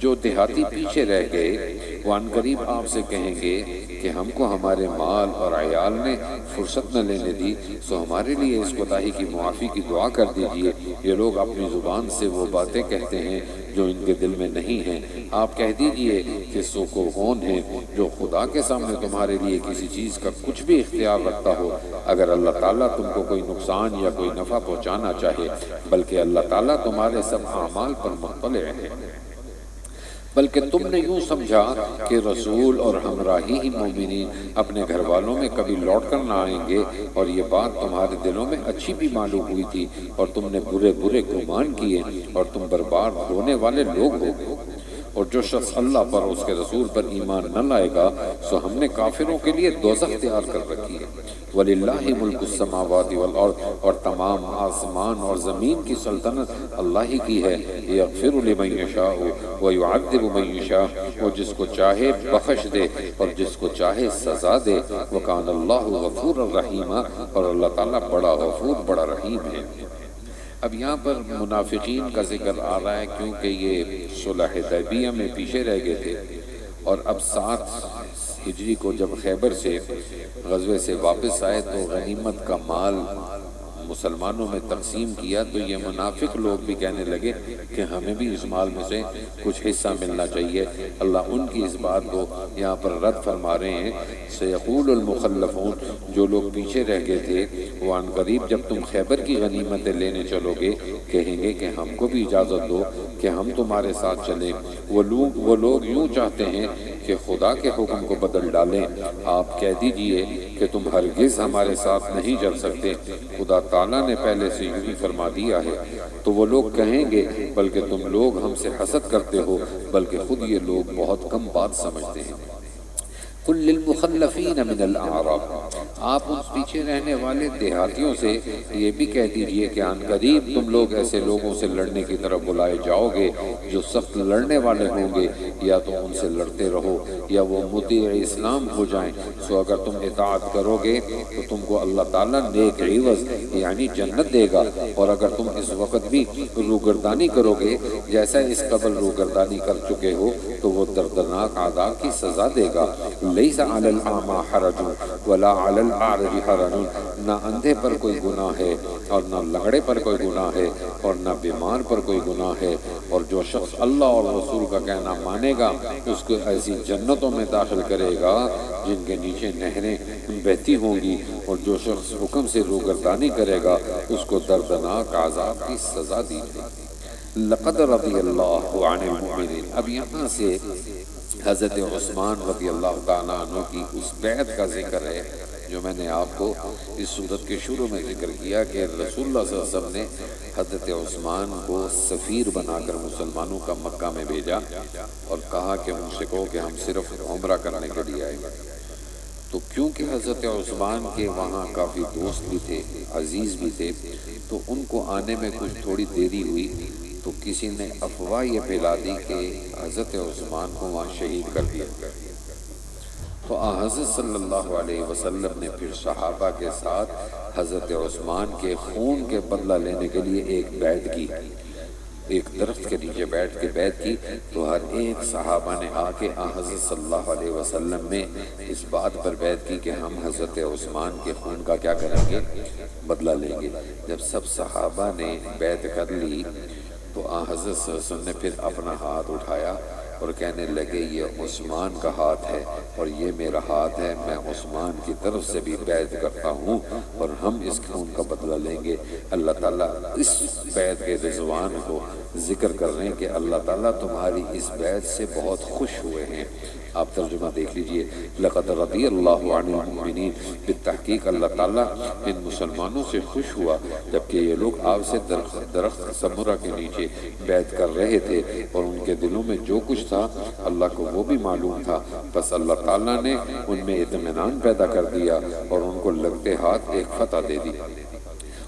S1: جو دیہاتی پیچھے رہ گئے وہ عن قریب آپ سے کہیں گے کہ ہم کو ہمارے مال اور عیال نے فرصت نہ لینے دی، سو ہمارے لیے اس کوتاہی کی معافی کی دعا کر دیجئے۔ یہ لوگ اپنی زبان سے وہ باتیں کہتے ہیں جو ان کے دل میں نہیں ہیں۔ آپ کہہ دیجئے کہ سو کو کون ہے جو خدا کے سامنے تمہارے لیے کسی چیز کا کچھ بھی اختیار رکھتا ہو، اگر اللہ تعالیٰ تم کو کوئی نقصان یا کوئی نفع پہنچانا چاہے، بلکہ اللہ تعالیٰ تمہارے سب اعمال پر مطلع ہے۔ بلکہ تم نے یوں سمجھا کہ رسول اور ہمراہی ہی مومنین اپنے گھر والوں میں کبھی لوٹ کر نہ آئیں گے، اور یہ بات تمہارے دلوں میں اچھی بھی معلوم ہوئی تھی، اور تم نے برے برے گمان کیے، اور تم برباد ہونے والے لوگ ہو۔ اور جو شخص اللہ پر اور اس کے رسول پر ایمان نہ لائے گا سو ہم نے کافروں کے لیے دوزخ تیار کر رکھی ہے۔ وَلِلَّهِ مُلْكُ السَّمَاوَاتِ وَالْأَرْضِ، اور تمام آسمان اور زمین کی سلطنت اللہ ہی کی ہے۔ يَغْفِرُ لِمَن يَشَاءُ وَيُعَذِّبُ مَن يَشَاءُ، وہ جس کو چاہے بخش دے اور جس کو چاہے سزا دے۔ وَكَانَ اللَّهُ غَفُورًا رَحِيمًا، اور اللہ تعالیٰ بڑا غفور بڑا رحیم ہے۔ اب یہاں پر منافقین کا ذکر آ رہا ہے کیونکہ یہ صلح حدیبیہ میں پیچھے رہ گئے تھے، اور اب 7 ہجری کو جب خیبر سے غزوے سے واپس آئے تو غنیمت کا مال مسلمانوں میں تقسیم کیا، تو یہ منافق لوگ بھی کہنے لگے کہ ہمیں بھی اس مال میں سے کچھ حصہ ملنا چاہیے۔ اللہ ان کی اس بات کو یہاں پر رد فرما رہے ہیں۔ سیقول المخلفون، جو لوگ پیچھے رہ گئے تھے وہ عن قریب جب تم خیبر کی غنیمتیں لینے چلو گے کہیں گے کہ ہم کو بھی اجازت دو کہ ہم تمہارے ساتھ چلیں۔ وہ لوگ یوں چاہتے ہیں کہ خدا کے حکم کو بدل ڈالیں۔ آپ کہہ دیجئے کہ تم ہرگز ہمارے ساتھ نہیں چل سکتے، خدا تعالیٰ نے پہلے سے یوں ہی فرما دیا ہے۔ تو وہ لوگ کہیں گے بلکہ تم لوگ ہم سے حسد کرتے ہو، بلکہ خود یہ لوگ بہت کم بات سمجھتے ہیں۔ قل للمخلفین من الاعراب، آپ ان پیچھے رہنے والے دیہاتیوں سے یہ بھی کہہ دیجئے کہ عن قریب تم لوگ ایسے لوگوں سے لڑنے کی طرف بلائے جاؤ گے جو سخت لڑنے والے ہوں گے، یا تو ان سے لڑتے رہو یا وہ مطیع اسلام ہو جائیں۔ سو اگر تم اطاعت کرو گے تو تم کو اللہ تعالیٰ نیک عوض یعنی جنت دے گا، اور اگر تم اس وقت بھی روگردانی کرو گے جیسا اس قبل روگردانی کر چکے ہو تو وہ دردناک عذاب کی سزا دے گا۔ لیس علی الاعمی حرج ولا علی الاعرج حرج، نہ اندھے پر کوئی گناہ ہے اور نہ لنگڑے پر کوئی گناہ ہے اور نہ بیمار پر کوئی گناہ ہے، اور جو شخص اللہ اور رسول کا کہنا مانے گا اس کو ایسی جنتوں میں داخل کرے گا جن کے نیچے نہریں بہتی ہوں گی، اور جو شخص حکم سے روگردانی کرے گا اس کو دردناک عذاب کی سزا دی جائے گی۔ لقد رضی اللہ عن المؤمنین، اب یہاں سے حضرت عثمان رضی اللہ تعالیٰ عنہ کی اس بیعت کا ذکر ہے جو میں نے آپ کو اس صورت کے شروع میں ذکر کیا کہ رسول اللہ صلی اللہ علیہ وسلم نے حضرت عثمان کو سفیر بنا کر مسلمانوں کا مکہ میں بھیجا اور کہا کہ ان سے کہو کہ ہم صرف عمرہ کرنے کے لیے آئے۔ تو کیونکہ حضرت عثمان کے وہاں کافی دوست بھی تھے، عزیز بھی تھے، تو ان کو آنے میں کچھ تھوڑی دیری ہوئی، تو کسی نے افواہ یہ پھیلا دی کہ حضرت عثمان کو وہاں شہید کر دیا۔ تو حضرت صلی اللہ علیہ وسلم نے پھر صحابہ کے ساتھ حضرت عثمان کے خون کے بدلہ لینے کے لیے ایک بیعت کی، ایک درخت کے نیچے بیٹھ کے بیعت کی۔ تو ہر ایک صحابہ نے آ کے حضرت صلی اللہ علیہ وسلم میں اس بات پر بیعت کی کہ ہم حضرت عثمان کے خون کا کیا کریں گے، بدلہ لیں گے۔ جب سب صحابہ نے بیعت کر لی تو حضرت صلی اللہ علیہ وسلم نے پھر اپنا ہاتھ اٹھایا اور کہنے لگے یہ عثمان کا ہاتھ ہے اور یہ میرا ہاتھ ہے، میں عثمان کی طرف سے بھی بیعت کرتا ہوں اور ہم اس خون کا بدلہ لیں گے۔ اللہ تعالیٰ اس بیعت کے رضوان کو ذکر کر رہے ہیں کہ اللہ تعالیٰ تمہاری اس بیعت سے بہت خوش ہوئے ہیں۔ آپ ترجمہ دیکھ لیجئے، لقد رضی اللہ عن المؤمنین، بالتحقیق اللہ تعالیٰ ان مسلمانوں سے خوش ہوا جبکہ یہ لوگ آپ سے درخت سمرہ کے نیچے بیعت کر رہے تھے، اور ان کے دلوں میں جو کچھ تھا اللہ کو وہ بھی معلوم تھا، بس اللہ تعالیٰ نے ان میں اطمینان پیدا کر دیا اور ان کو لگتے ہاتھ ایک فتح دے دی۔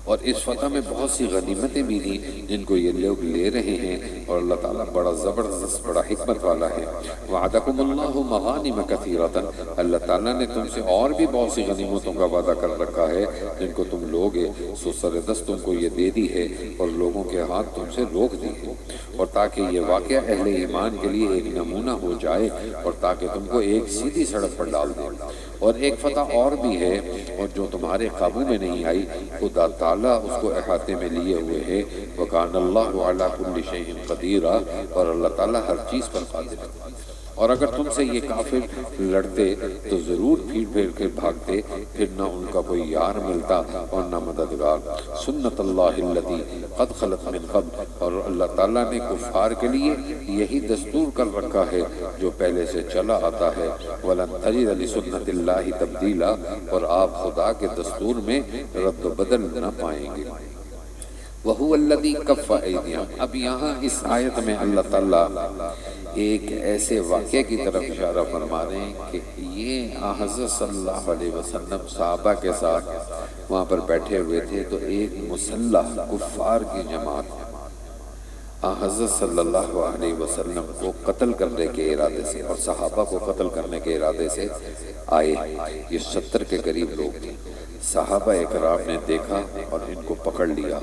S1: اور اس فتح میں بہت سی غنیمتیں بھی تھیں جن کو یہ لوگ لے رہے ہیں، اور اللہ تعالیٰ بڑا زبردست، بڑا حکمت والا ہے۔ وعدکم اللہ مغانم کثیرۃ، اللہ تعالیٰ نے تم سے اور بھی بہت سی غنیمتوں کا وعدہ کر رکھا ہے جن کو تم لوگے، سو سردست تم کو یہ دے دی ہے اور لوگوں کے ہاتھ تم سے روک دی ہے، اور تاکہ یہ واقعہ اہل ایمان کے لیے ایک نمونہ ہو جائے اور تاکہ تم کو ایک سیدھی سڑک پر ڈال دے۔ اور ایک فتح اور بھی ہے، اور جو تمہارے قابو میں نہیں آئی خدا تعالیٰ اس کو احاطے میں لیے ہوئے ہے۔ وَكَانَ اللَّهُ عَلَىٰ كُلِّ شَيْءٍ قَدِيرًا، اور اللہ تعالیٰ ہر چیز پر قادر ہے۔ اور اگر تم سے یہ کافر لڑتے تو ضرور پھر کے بھاگتے، پھر نہ ان کا کوئی یار ملتا اور نہ مددگار۔ سنت اللہ التی قد خلت من قبل، اور اللہ تعالیٰ نے کفار کے لیے یہی دستور کر رکھا ہے جو پہلے سے چلا آتا ہے۔ وَلَن تَجِدَ لِسُنَّتِ اللَّهِ تَبْدِيلًا، اور آپ خدا کے دستور میں رد و بدل نہ پائیں گے۔ وَهُوَ الَّذِي كَفَّ أَيْدِيَهُمْ، اب یہاں اس آیت میں اللہ تعالیٰ ایک ایسے واقعے کی طرف اشارہ فرما رہے ہیں کہ یہ حضرت صلی اللہ علیہ وسلم صحابہ کے ساتھ وہاں پر بیٹھے ہوئے تھے، تو ایک مسلح کفار کی جماعت حضرت صلی اللہ علیہ وسلم کو قتل کرنے کے ارادے سے اور صحابہ کو قتل کرنے کے ارادے سے آئے۔ یہ 70 کے قریب لوگ تھے۔ صحابہ اکرام نے دیکھا اور ان کو پکڑ لیا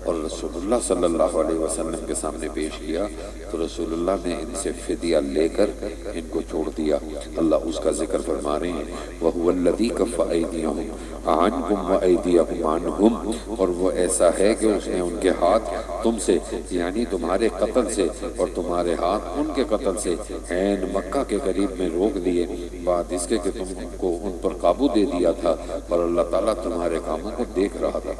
S1: اور رسول اللہ صلی اللہ علیہ وسلم کے سامنے پیش کیا، تو رسول اللہ نے ان سے فدیہ لے کر ان کو چھوڑ دیا۔ اللہ اس کا ذکر فرما رہے ہیں، وَهُوَ الَّذِي كَفَّ أَيْدِيَهُمْ عَنْكُمْ وَأَيْدِيَكُمْ عَنْهُمْ، اور وہ ایسا ہے کہ اس نے ان کے ہاتھ تم سے یعنی تمہارے قتل سے اور تمہارے ہاتھ ان کے قتل سے عین مکہ کے قریب میں روک دیے، بعد اس کے کہ تم کو ان پر قابو دے دیا تھا اور اللہ تعالیٰ تمہارے کاموں کو دیکھ رہا تھا۔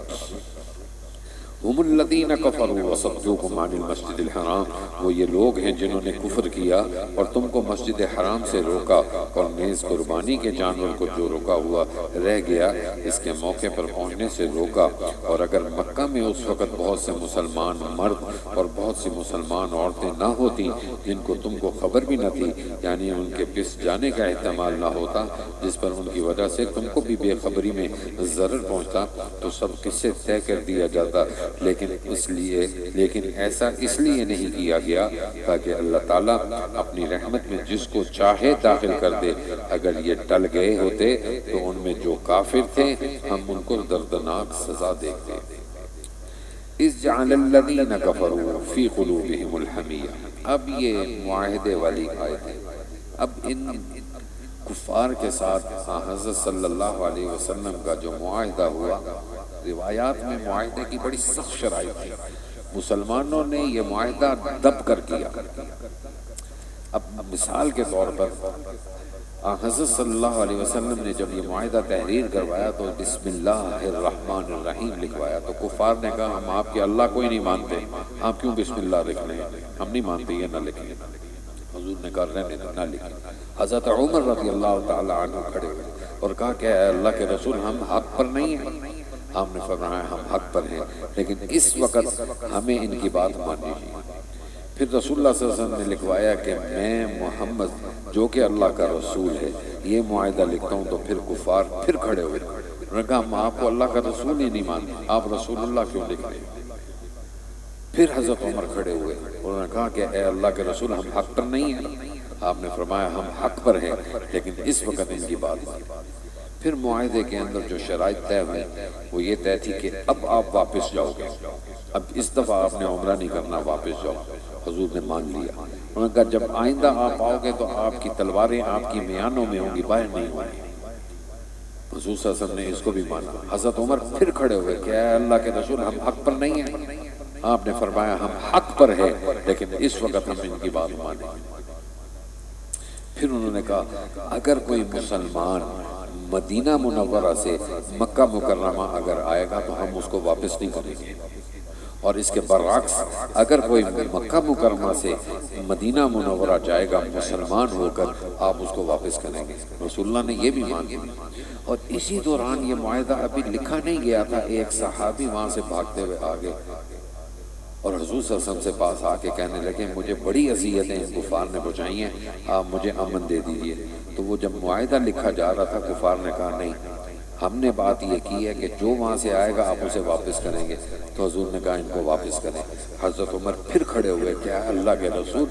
S2: ہم الذین کفروا وصدوکم عن المسجد الحرام، وہ یہ لوگ ہیں جنہوں نے کفر کیا اور تم کو مسجد حرام سے روکا، اور نیز قربانی کے جانور کو جو روکا ہوا رہ گیا اس کے موقع پر پہنچنے سے روکا۔ اور اگر مکہ میں اس وقت بہت سے مسلمان مرد اور بہت سی مسلمان عورتیں نہ ہوتی جن کو تم کو خبر بھی نہ تھی، یعنی ان کے پس جانے کا احتمال نہ ہوتا جس پر ان کی وجہ سے تم کو بھی بے خبری میں ضرر پہنچتا، تو سب قصے طے کر دیا جاتا، لیکن ایسا اس لیے نہیں کیا گیا تاکہ اللہ تعالیٰ اپنی رحمت میں جس کو چاہے داخل کر دے۔ اگر یہ ٹل گئے ہوتے تو ان میں جو کافر تھے ہم ان کو دردناک سزا دیتے۔ اذ جعل الذین کفروا فی قلوبہم الحمیہ، اب یہ معاہدے والی آیت ہے۔ اب ان کفار کے ساتھ حضرت صلی اللہ علیہ وسلم کا جو معاہدہ ہوا، روایات میں معاہدے کی بڑی سخت شرائط تھی، مسلمانوں نے یہ معاہدہ دب کر کیا۔ اب مثال کے طور پر حضرت صلی اللہ علیہ وسلم نے جب یہ معاہدہ تحریر کروایا تو بسم اللہ الرحمن الرحیم لکھوایا، تو کفار نے کہا ہم آپ کے اللہ کو ہی نہیں مانتے، آپ کیوں بسم اللہ لکھ رہے ہیں، ہم نہیں مانتے، یہ نہ لکھیں۔ حضور نے کہا رہنے دو، نہ لکھیں۔ حضرت عمر رضی اللہ تعالی عنہ کھڑے ہوئے اور کہا کہ اے اللہ کے رسول ہم حق پر نہیں ہیں۔ آپ نے فرمایا ہم حق پر ہیں، لیکن اس وقت ہمیں ان کی بات ماننی ہے۔ پھر رسول اللہ صلی اللہ علیہ وسلم نے لکھوایا کہ میں محمد جو کہ اللہ کا رسول ہے یہ معاہدہ لکھتا ہوں، تو پھر کفار پھر کھڑے ہوئے، انہوں نے کہا ہم آپ کو اللہ کا رسول ہی نہیں مانتے، آپ رسول اللہ کیوں لکھ رہے ہیں؟ پھر حضرت عمر کھڑے ہوئے، انہوں نے کہا کہ اے اللہ کے رسول ہم حق پر نہیں ہیں۔ آپ نے فرمایا ہم حق پر ہیں، لیکن اس وقت ان کی بات مانیں۔ پھر معاہدے کے اندر جو شرائط طے ہوئی وہ یہ طے تھی کہ اب آپ واپس جاؤ گے، اب اس دفعہ آپ نے عمرہ نہیں کرنا، واپس جاؤ۔ حضور نے مان لیا، انہوں نے کہا جب آئندہ آپ آؤ گے تو آپ کی تلواریں آپ کی میانوں میں ہوں گی، باہر نہیں ہوں گی۔ حضور صلی اللہ علیہ وسلم نے اس کو بھی مانا۔ حضرت عمر پھر کھڑے ہوئے کہ اے اللہ کے رسول ہم حق پر نہیں ہیں۔ آپ نے فرمایا ہم حق پر ہیں، لیکن اس وقت ہم ان کی بات مانیں۔ پھر انہوں نے کہا اگر کوئی مسلمان مدینہ منورہ سے مکہ مکرمہ اگر آئے گا تو ہم اس کو واپس نہیں کریں گے، اور اس کے برعکس اگر کوئی مکہ مکرمہ سے مدینہ منورہ جائے گا مسلمان ہو کر آپ اس کو واپس کریں گے۔ رسول اللہ نے یہ بھی مان لیا۔ اور اسی دوران یہ معاہدہ ابھی لکھا نہیں گیا تھا، ایک صحابی وہاں سے بھاگتے ہوئے آگے اور حضور صلی اللہ علیہ وسلم سے پاس آ کے کہنے لگے مجھے بڑی اذیتیں کفار نے پہنچائی ہیں، آپ مجھے امن دے دیجئے۔ تو وہ جب معاہدہ لکھا جا رہا تھا کفار نے کہا نہیں، ہم نے بات یہ کی ہے کہ جو وہاں سے آئے گا آپ اسے واپس کریں گے۔ تو حضور نے کہا ان کو واپس کریں۔ حضرت عمر پھر کھڑے ہوئے کہ اے اللہ کے رسول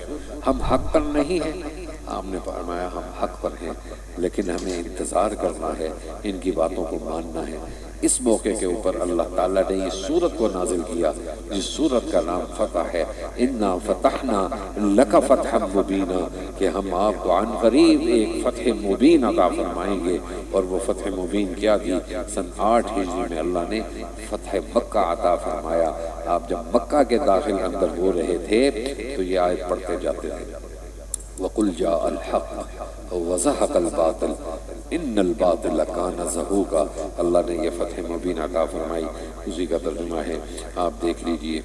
S2: ہم حق پر نہیں ہیں۔ آپ نے فرمایا ہم حق پر ہیں، لیکن ہمیں انتظار کرنا ہے، ان کی باتوں کو ماننا ہے۔ اس موقع کے اوپر اللہ تعالیٰ نے اس سورت کو نازل کیا جس سورت کا نام فتح ہے، اِنَّا فَتَحْنَا لَكَ فَتْحًا مُبِينًا، کہ ہم آپ کو عن قریب ایک فتح مبین عطا فرمائیں گے۔ اور وہ فتح مبین کیا تھی؟ سن 8 ہجری میں اللہ نے فتح مکہ عطا فرمایا۔ آپ جب مکہ کے داخل اندر ہو رہے تھے تو یہ آیت پڑھتے جاتے تھے، وَقُلْ جَاءَ الْحَقُّ وَزَهَقَ الْبَاطِلُ ان الباطل کان زہوقا۔ اللہ نے یہ فتح مبین عطا فرمائی، اسی کا ترجمہ ہے۔ آپ دیکھ لیجئے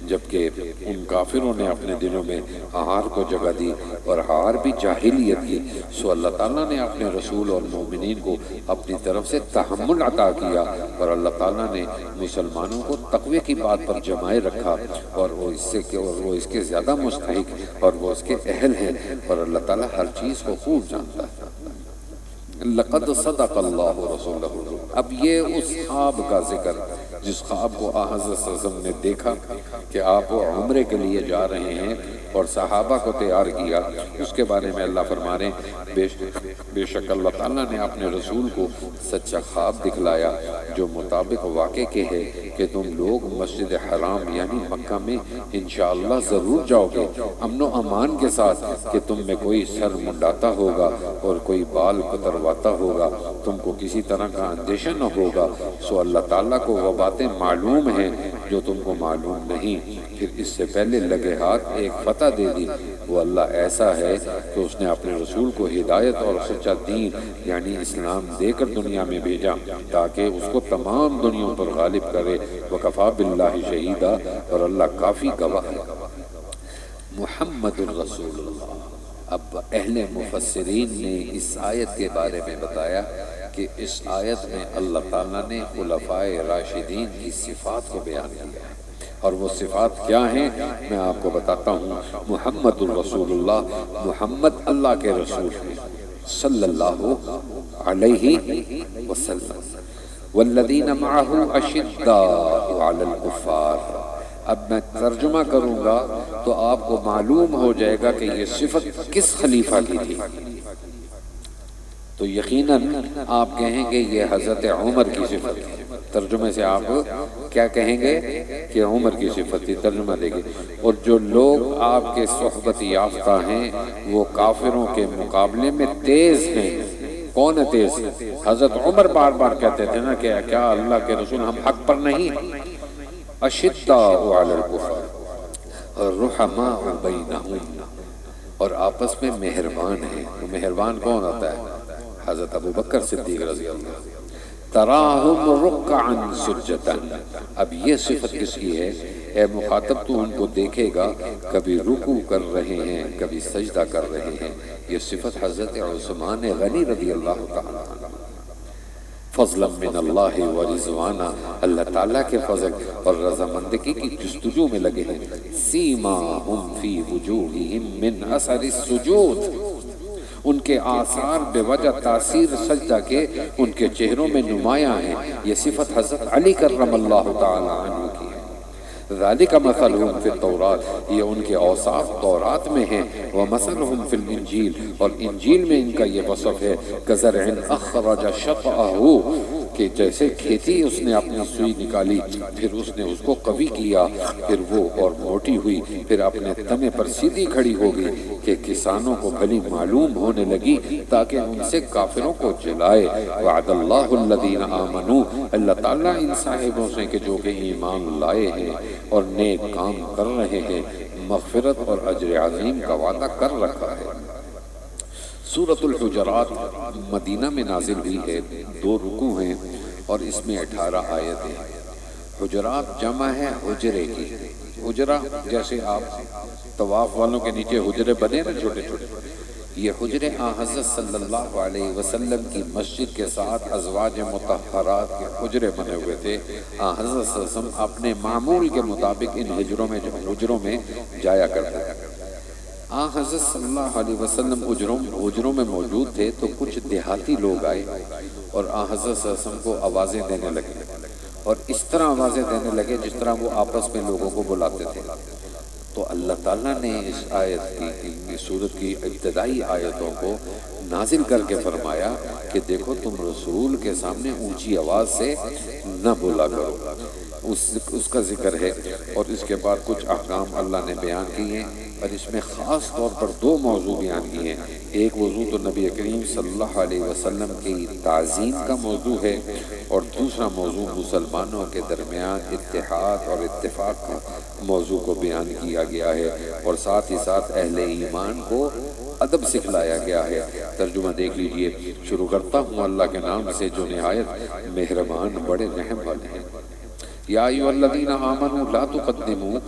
S2: جبکہ ان کافروں نے اپنے دلوں میں ہار کو جگہ دی اور ہار بھی جاہلیت کی، سو اللہ تعالیٰ نے اپنے رسول اور مومنین کو اپنی طرف سے تحمل عطا کیا، اور اللہ تعالیٰ نے مسلمانوں کو تقوی کی بات پر جمائے رکھا، اور وہ اس کے زیادہ مستحق اور وہ اس کے اہل ہیں، اور اللہ تعالیٰ ہر چیز کو خوب جانتا ہے۔ لقد صدق اللہ رسولہ۔ اب یہ اس خواب کا ذکر جس خواب کو حضرت صلی اللہ علیہ وسلم نے دیکھا کہ آپ عمرے کے لیے جا رہے ہیں اور صحابہ کو تیار کیا، اس کے بارے میں اللہ فرما رہے ہیں بے شک اللہ تعالیٰ نے اپنے رسول کو سچا خواب دکھلایا جو مطابق واقع کے ہے کہ تم لوگ مسجد حرام یعنی مکہ میں انشاءاللہ ضرور جاؤ گے امن و امان کے ساتھ، کہ تم میں کوئی سر منڈاتا ہوگا اور کوئی بال کترواتا ہوگا، تم کو کسی طرح کا اندیشہ نہ ہوگا۔ سو اللہ تعالیٰ کو وہ باتیں معلوم ہیں جو تم کو معلوم نہیں، پھر اس سے پہلے لگے ہاتھ ایک فتح دے دی۔ وہ اللہ ایسا ہے کہ اس نے اپنے رسول کو ہدایت اور سچا دین یعنی اسلام دے کر دنیا میں بھیجا تاکہ اس کو تمام دنیاوں پر غالب کرے۔ وکفا باللہ شہیدا، اور اللہ کافی گواہ ہے۔ محمد الرسول اللہ۔ اب اہل مفسرین نے اس آیت کے بارے میں بتایا کہ اس آیت میں اللہ تعالیٰ نے خلفائے راشدین کی صفات کو بیان کیا ہے، اور وہ صفات کیا ہیں میں آپ کو بتاتا ہوں۔ محمد الرسول اللہ، محمد اللہ کے رسول ہیں صلی اللہ علیہ وسلم۔ والذین معہ اشداء علی الکفار۔ اب میں ترجمہ کروں گا تو آپ کو معلوم ہو جائے گا کہ یہ صفت کس خلیفہ کی تھی۔ تو یقیناً آپ کہیں گے یہ حضرت عمر کی صفت تھی۔ ترجمے سے آپ کیا کہیں گے کہ عمر کی صفت تھی، ترجمہ دے گے۔ اور جو لوگ آپ کے صحبت یافتہ ہیں وہ کافروں کے مقابلے میں تیز ہیں۔ کون ہے تیز؟ حضرت عمر بار بار کہتے تھے نا کہ کیا اللہ کے رسول ہم حق پر نہیں؟ اشداء علی الکفار رحماء بینہم، اور آپس میں مہربان ہیں۔ مہربان کون ہوتا ہے؟ حضرت ابو بکر صدیق رضی اللہ عنہ۔ تراہم رکعا سجدا، اب یہ صفت کس کی ہے؟ اے مخاطب تو ان کو دیکھے گا کبھی رکوع کر رہے ہیں کبھی سجدہ کر رہے ہیں۔ یہ صفت حضرت عثمان غنی رضی اللہ تعالی عنہ۔ فضلا من اللہ و رضوانا، اللہ تعالیٰ کے فضل اور رضامندگی کی جستجو میں لگے ہیں۔ سیماہم فی وجوہہم من اثر السجود، ان کے آثار بے وجہ تاثیر سجدہ کے ان کے چہروں میں نمایاں ہیں۔ یہ صفت حضرت علی کرم اللہ تعالی عنہ کی ہے۔ ذالک مثلہم فی التوراۃ، یہ ان کے اوصاف تورات میں ہیں۔ ومثلہم فی الانجیل، اور انجیل میں ان کا یہ وصف ہے۔ کزرع اخرج شطأہ، کہ جیسے کھیتی اس نے اپنی سوئی نکالی پھر اس نے اس کو قوی کیا، پھر وہ اور موٹی ہوئی، پھر اپنے تنے پر سیدھی کھڑی ہو گئی کہ کسانوں کو بھلی معلوم ہونے لگی تاکہ ان سے کافروں کو جلائے۔ وعد اللہ الذین آمنوا، اللہ تعالیٰ ان صاحبوں سے کہ جو کہ ایمان لائے ہیں اور نیک کام کر رہے ہیں مغفرت اور اجر عظیم کا وعدہ کر رکھا ہے۔ سورۃ الحجرات مدینہ میں نازل ہوئی ہے، 2 رکوع ہیں اور اس میں 18 آیتیں۔ حجرات جمع ہے حجرے کی۔ حجرہ جیسے آپ طواف والوں کے نیچے حجرے بنے نا چھوٹے چھوٹے، یہ حجرے حضرت صلی اللہ علیہ وسلم کی مسجد کے ساتھ ازواج مطہرات کے حجرے بنے ہوئے تھے۔ حضرت صلی اللہ علیہ وسلم اپنے معمول کے مطابق ان حجروں میں جایا کرتے تھے۔ حضرت صلی اللہ علیہ وسلم حجروں میں موجود تھے تو کچھ دیہاتی لوگ آئے اور حضرت صلی اللہ علیہ وسلم کو آوازیں دینے لگے، اور اس طرح آوازیں دینے لگے جس طرح وہ آپس میں لوگوں کو بلاتے تھے۔ تو اللہ تعالیٰ نے اس آیت کی سورت کی ابتدائی آیتوں کو نازل کر کے فرمایا کہ دیکھو تم رسول کے سامنے اونچی آواز سے نہ بولا کرو، اس کا ذکر ہے۔ اور اس کے بعد کچھ احکام اللہ نے بیان کیے ہیں، اور اس میں خاص طور پر 2 موضوع بیان کیے ہیں۔ ایک موضوع تو نبی کریم صلی اللہ علیہ وسلم کی تعظیم کا موضوع ہے، اور دوسرا موضوع مسلمانوں کے درمیان اتحاد اور اتفاق کا موضوع کو بیان کیا گیا ہے، اور ساتھ ہی ساتھ اہل ایمان کو ادب سکھلایا گیا ہے۔ ترجمہ دیکھ لیجئے۔ شروع کرتا ہوں اللہ کے نام سے جو نہایت مہربان بڑے رحم والے ہیں۔ یا ایھا الذین آمنوا لا تقدموا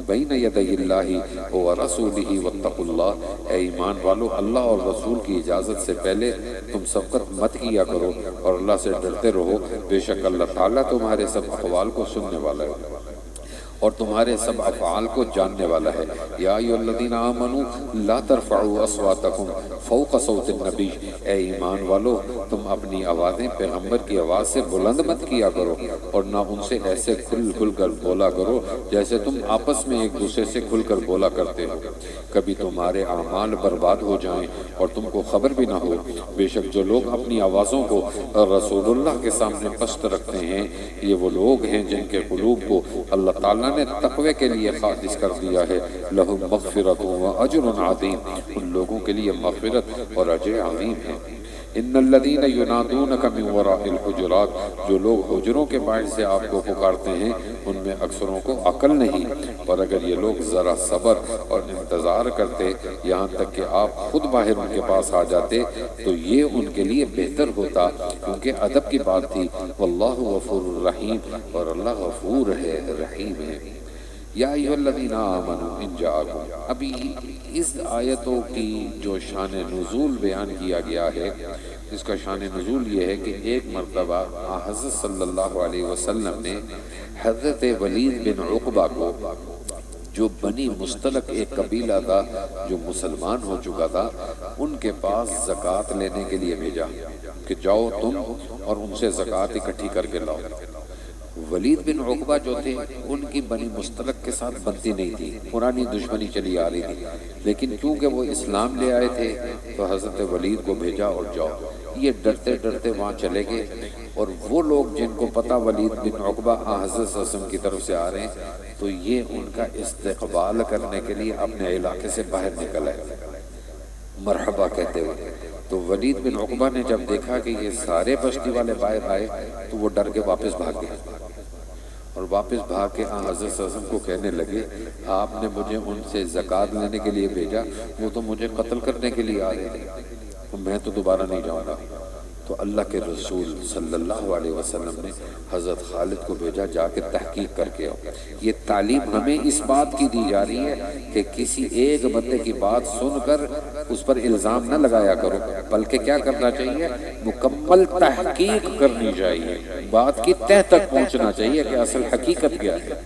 S2: بین یدی اللہ ورسولہ واتقوا اللہ، اے ایمان والو اللہ اور رسول کی اجازت سے پہلے تم سبقت مت کیا کرو اور اللہ سے ڈرتے رہو، بے شک اللہ تعالیٰ تمہارے سب اقوال کو سننے والا ہے اور تمہارے سب افعال کو جاننے والا ہے۔ یا ایھا الذین آمنوا لا ترفعوا اصواتکم فوق صوت النبی، اے ایمان والو تم اپنی آوازیں پیغمبر کی آواز سے بلند مت کیا کرو، اور نہ ان سے ایسے کھل کھل کر بولا کرو جیسے تم آپس میں ایک دوسرے سے کھل کر بولا کرتے ہو، کبھی تمہارے اعمال برباد ہو جائیں اور تم کو خبر بھی نہ ہو۔ بے شک جو لوگ اپنی آوازوں کو رسول اللہ کے سامنے پست رکھتے ہیں یہ وہ لوگ ہیں جن کے قلوب کو اللہ تعالیٰ نے تقوی کے لیے خالص کر دیا ہے۔ لہم مغفرۃ و اجر عظیم، ان لوگوں کے لیے مغفرت اور اجر عظیم ہے۔ ان الذین ینادونک من وراء الحجرات، جو لوگ حجروں کے باہر سے آپ کو پکارتے ہیں ان میں اکثروں کو عقل نہیں، اور اگر یہ لوگ ذرا صبر اور انتظار کرتے یہاں تک کہ آپ خود باہر ان کے پاس آ جاتے تو یہ ان کے لیے بہتر ہوتا، کیونکہ ادب کی بات تھی۔ واللہ غفور الرحیم، اور اللہ غفور ہے، رحیم ہے۔ یا ایھا الذین آمنوا ان جاءکم، ابھی اس آیتوں کی جو شان نزول بیان کیا گیا ہے، اس کا شان نزول یہ ہے کہ ایک مرتبہ حضرت صلی اللہ علیہ وسلم نے حضرت ولید بن عقبہ کو، جو بنی مستلق ایک قبیلہ تھا جو مسلمان ہو چکا تھا، ان کے پاس زکوٰۃ لینے کے لیے بھیجا کہ جاؤ تم اور ان سے زکوٰۃ اکٹھی کر کے لاؤ۔ ولید بن عقبہ جو تھے ان کی بنی مستلق کے ساتھ بنتی نہیں تھی، پرانی دشمنی چلی آ رہی تھی، لیکن کیونکہ وہ اسلام لے آئے تھے تو حضرت ولید کو بھیجا اور جاؤ۔ یہ ڈرتے ڈرتے وہاں چلے گئے، اور وہ لوگ جن کو پتہ ولید بن عقبہ حضرت صلی اللہ علیہ وسلم کی طرف سے آ رہے ہیں تو یہ ان کا استقبال کرنے کے لیے اپنے علاقے سے باہر نکل آئے مرحبا کہتے ہوئے۔ تو ولید بن عقبہ نے جب دیکھا کہ یہ سارے بستی والے باہر آئے تو وہ ڈر کے واپس بھاگ گئے، اور واپس بھاگ کے حضرت صلی اللہ علیہ وسلم کو کہنے لگے آپ نے مجھے ان سے زکوٰۃ لینے کے لیے بھیجا، وہ تو مجھے قتل کرنے کے لیے آ رہے تھے، میں تو دوبارہ نہیں جاؤں گا۔ تو اللہ کے رسول صلی اللہ علیہ وسلم نے حضرت خالد کو بھیجا، جا کے تحقیق کر کے آؤ۔ یہ تعلیم ہمیں اس بات کی دی جا رہی ہے کہ کسی ایک بندے کی بات سن کر اس پر الزام نہ لگایا کرو، بلکہ کیا کرنا چاہیے؟ مکمل تحقیق کرنی چاہیے، بات کی تہ تک پہنچنا چاہیے کہ اصل حقیقت کیا ہے۔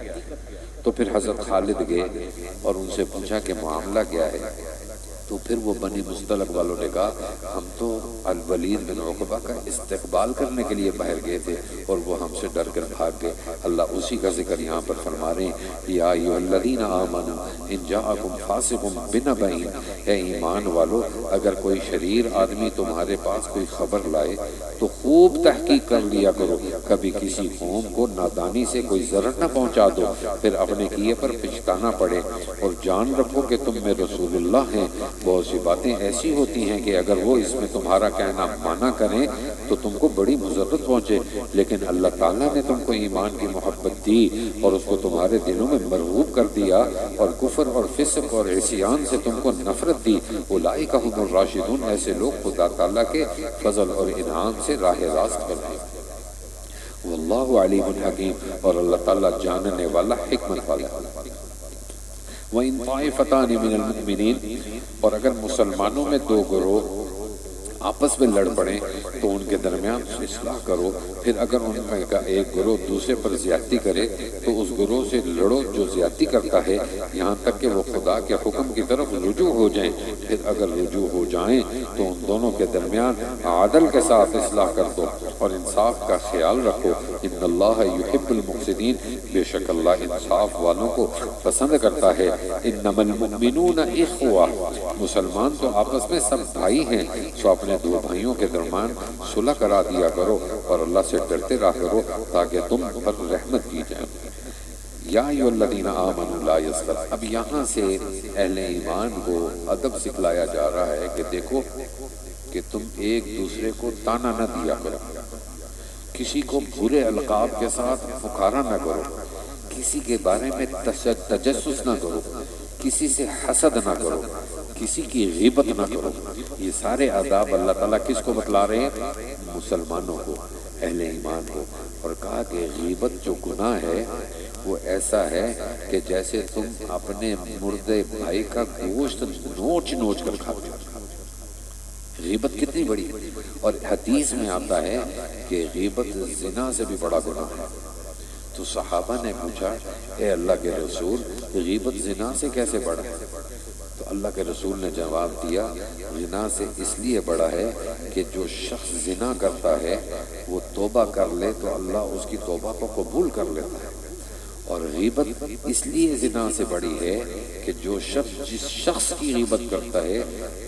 S2: تو پھر حضرت خالد گئے اور ان سے پوچھا کہ معاملہ کیا ہے، تو پھر وہ بنی مستلق والوں نے کہا ہم تو الولید بن عقبہ کا استقبال کرنے کے لیے باہر گئے تھے اور وہ ہم سے ڈر کر بھاگ گئے۔ اللہ اسی کا ذکر یہاں پر فرما رہے ہیں، یا ایھا الذین آمنوا ان جاءکم فاسق بنبأ، اے ایمان والو اگر کوئی شریر آدمی تمہارے پاس کوئی خبر لائے تو خوب تحقیق کر لیا کرو، کبھی کسی قوم کو نادانی سے کوئی ضرر نہ پہنچا دو پھر اپنے کیے پر پچھتانا پڑے، اور جان رکھو کہ تم میں رسول اللہ ہیں۔ بہت سی باتیں ایسی ہوتی ہیں کہ اگر وہ اس میں تمہارا کہنا مانا کریں تو تم کو بڑی مضرت پہنچے، لیکن اللہ تعالیٰ نے تم کو ایمان کی محبت دی اور اس کو تمہارے دلوں میں مرغوب کر دیا، اور کفر اور فسق اور عصیان سے تم کو نفرت دی۔ اولئک ھم الراشدون، ایسے لوگ خدا تعالیٰ کے فضل اور انعام سے راہ راست پر ہیں۔ واللہ علیم حکیم، اور اللہ تعالیٰ جاننے والا حکمت والا۔ وَإِن طَائِفَتَانِ مِنَ الْمُؤْمِنِينَ، اور اگر مسلمانوں میں دو گروہ آپس میں لڑ پڑیں تو ان کے درمیان اصلاح کرو، پھر اگر ان میں کا ایک گروہ دوسرے پر زیادتی کرے تو اس گروہ سے لڑو جو زیادتی کرتا ہے، یہاں تک کہ وہ خدا کے حکم کی طرف رجوع ہو جائیں۔ پھر اگر رجوع ہو جائیں تو ان دونوں کے درمیان عدل کے ساتھ اصلاح کر دو اور انصاف کا خیال رکھو، ان اللہ یحب المقسطین، بے شک اللہ انصاف والوں کو پسند کرتا ہے۔ انما المؤمنون اخوہ، مسلمان تو آپس میں سب بھائی ہیں، سو اپنے دو بھائیوں کے درمیان صلح کرا دیا کرو اور اللہ سے ڈرتے رہا کرو تاکہ تم پر رحمت کی جائے۔ یا ایھا الذین آمنوا لا یسخر، اب یہاں سے اہل ایمان کو ادب سکھلایا جا رہا ہے کہ دیکھو کہ تم ایک دوسرے کو تانا نہ دیا کرو، کسی کو برے القاب کے ساتھ پکارا نہ کرو، کسی کے بارے میں تجسس نہ کرو، کسی سے حسد نہ کرو، کسی کی غیبت نہ کرو۔ یہ سارے آداب اللہ تعالیٰ کس کو بتلا رہے ہیں؟ مسلمانوں کو، اہل ایمان کو۔ اور کہا کہ غیبت جو گناہ ہے وہ ایسا ہے کہ جیسے تم اپنے مردے بھائی کا گوشت نوچ نوچ کر کھاتے ہو۔ غیبت کتنی بڑی ہے، اور حدیث میں آتا ہے کہ غیبت زنا سے بھی بڑا گناہ ہے۔ تو صحابہ نے پوچھا اے اللہ کے رسول، غیبت زنا سے کیسے بڑا ہے؟ تو اللہ کے رسول نے جواب دیا زنا سے اس لیے بڑا ہے کہ جو شخص زنا کرتا ہے وہ توبہ کر لے تو اللہ اس کی توبہ کو قبول کر لیتا ہے، اور غیبت اس لیے زنا سے بڑی ہے کہ جو شخص جس شخص کی غیبت کرتا ہے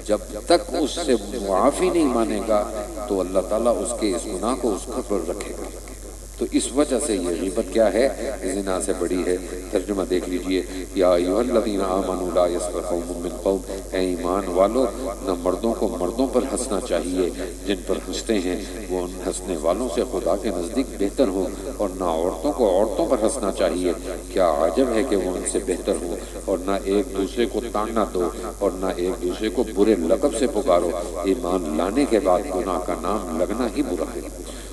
S2: جب تک اس سے معافی نہیں مانے گا تو اللہ تعالیٰ اس کے اس گناہ کو اس پر رکھے گا۔ تو اس وجہ سے یہ غیبت کیا ہے؟ زنا سے بڑی ہے۔ ترجمہ دیکھ لیجئے، یا ایھا الذین آمنوا لا یسخر قوم من قوم، اے ایمان والو نہ مردوں کو مردوں پر ہنسنا چاہیے جن پر ہنستے ہیں وہ ان ہنسنے والوں سے خدا کے نزدیک بہتر ہوں، اور نہ عورتوں کو عورتوں پر ہنسنا چاہیے، کیا عجب ہے کہ وہ ان سے بہتر ہوں، اور نہ ایک دوسرے کو تانا دو اور نہ ایک دوسرے کو برے لقب سے پکارو، ایمان لانے کے بعد گناہ کا نام لگنا ہی برا ہے،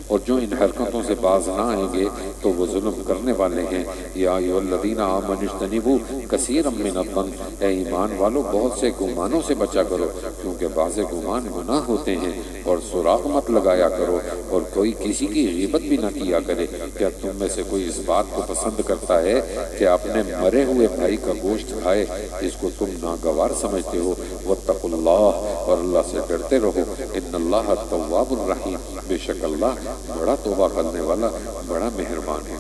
S2: اور جو ان حرکتوں سے باز نہ آئیں گے تو وہ ظلم کرنے والے ہیں۔ یا ایھا الذین آمنوا اجتنبوا کثیرا من الظن، اے ایمان والو بہت سے گمانوں سے بچا کرو، کیونکہ بعض گمان گناہ ہوتے ہیں، اور سراغ مت لگایا کرو، اور کوئی کسی کی غیبت بھی نہ کیا کرے۔ کیا تم میں سے کوئی اس بات کو پسند کرتا ہے کہ اپنے مرے ہوئے بھائی کا گوشت کھائے جس کو تم ناگوار سمجھتے ہو؟ واتقوا اللہ، اور اللہ سے ڈرتے رہو، ان اللہ تواب الرحیم، بے شک اللہ بڑا توبہ کرنے والا بڑا مہربان ہے۔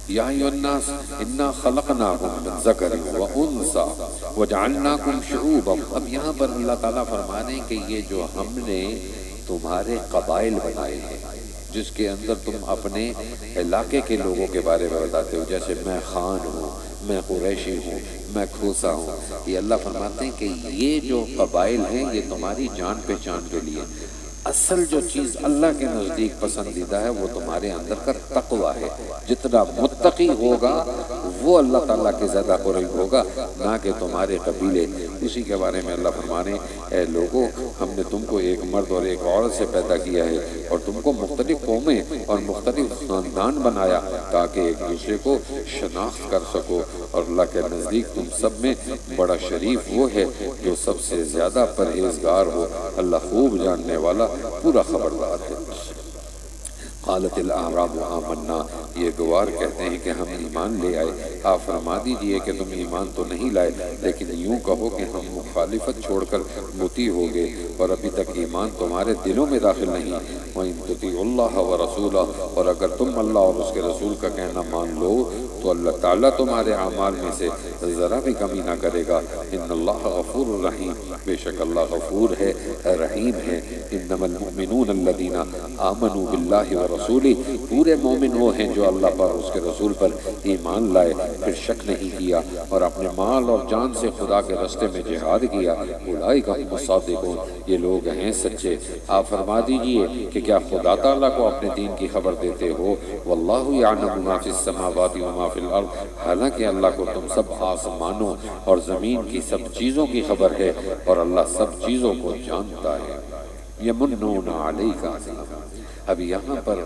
S2: یا ایھا الناس انا خلقناکم من ذکر و انثی وجعلناکم شعوبا، اب یہاں پر اللہ تعالیٰ فرما رہے ہیں کہ یہ جو ہم نے تمہارے قبائل بنائے ہیں جس کے اندر تم اپنے علاقے کے لوگوں کے بارے میں بتاتے ہو، جیسے میں خان ہوں، میں قریشی ہوں، میں کھوسا ہوں، یہ اللہ فرماتے ہیں کہ یہ جو قبائل ہیں یہ تمہاری جان پہچان کے لیے، اصل جو چیز اللہ کے نزدیک پسندیدہ ہے وہ تمہارے اندر کا تقوی ہے۔ جتنا متقی ہوگا وہ اللہ تعالیٰ کے زیادہ قریب ہوگا، نہ کہ تمہارے قبیلے۔ اسی کے بارے میں اللہ فرمانے، اے لوگو ہم نے تم کو ایک مرد اور ایک عورت سے پیدا کیا ہے اور تم کو مختلف قومیں اور مختلف خاندان بنایا تاکہ ایک دوسرے کو شناخت کر سکو، اور اللہ کے نزدیک تم سب میں بڑا شریف وہ ہے جو سب سے زیادہ پرہیزگار ہو، اللہ خوب جاننے والا پورا خبردار ہے۔ قالت الاعراب آمنا، یہ گوار کہتے ہیں کہ ہم ایمان لے آئے۔ آپ فرما دیجئے کہ تم ایمان تو نہیں لائے، لیکن یوں کہو کہ ہم مخالفت چھوڑ کر مطیع ہو گئے اور ابھی تک ایمان تمہارے دلوں میں داخل نہیں۔ وَإِن تُطِیعُوا اللَّهَ وَرَسُولَهُ، اور اگر تم اللہ اور اس کے رسول کا کہنا مان لو تو اللہ تعالیٰ تمہارے اعمال میں سے ذرا بھی کمی نہ کرے گا۔ ان اللہ غفور الرحیم، بے شک اللہ غفور ہے رحیم ہے۔ انما المؤمنون الذین آمنوا باللہ ورسولہ، پورے مومن وہ ہیں جو اللہ پر اس کے رسول پر ایمان لائے، پھر شک نہیں کیا اور اپنے مال اور جان سے خدا کے راستے میں جہاد کیا۔ اولئک هم الصادقون، یہ لوگ ہیں سچے۔ آپ فرما دیجئے کہ کیا خدا تعالیٰ کو اپنے دین کی خبر دیتے ہو؟ واللہ یعلم ما فی السماوات وما فی الارض، حالانکہ اللہ کو تم سب آسمانوں اور زمین کی سب چیزوں کی خبر ہے، اور اللہ سب چیزوں کو جانتا ہے۔ یمنون علیک، اب یہاں پر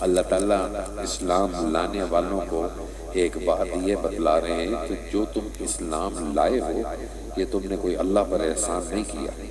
S2: اللہ تعالیٰ اسلام لانے والوں کو ایک بات یہ بتلا رہے ہیں کہ جو تم اسلام لائے ہو یہ تم نے کوئی اللہ پر احسان نہیں کیا،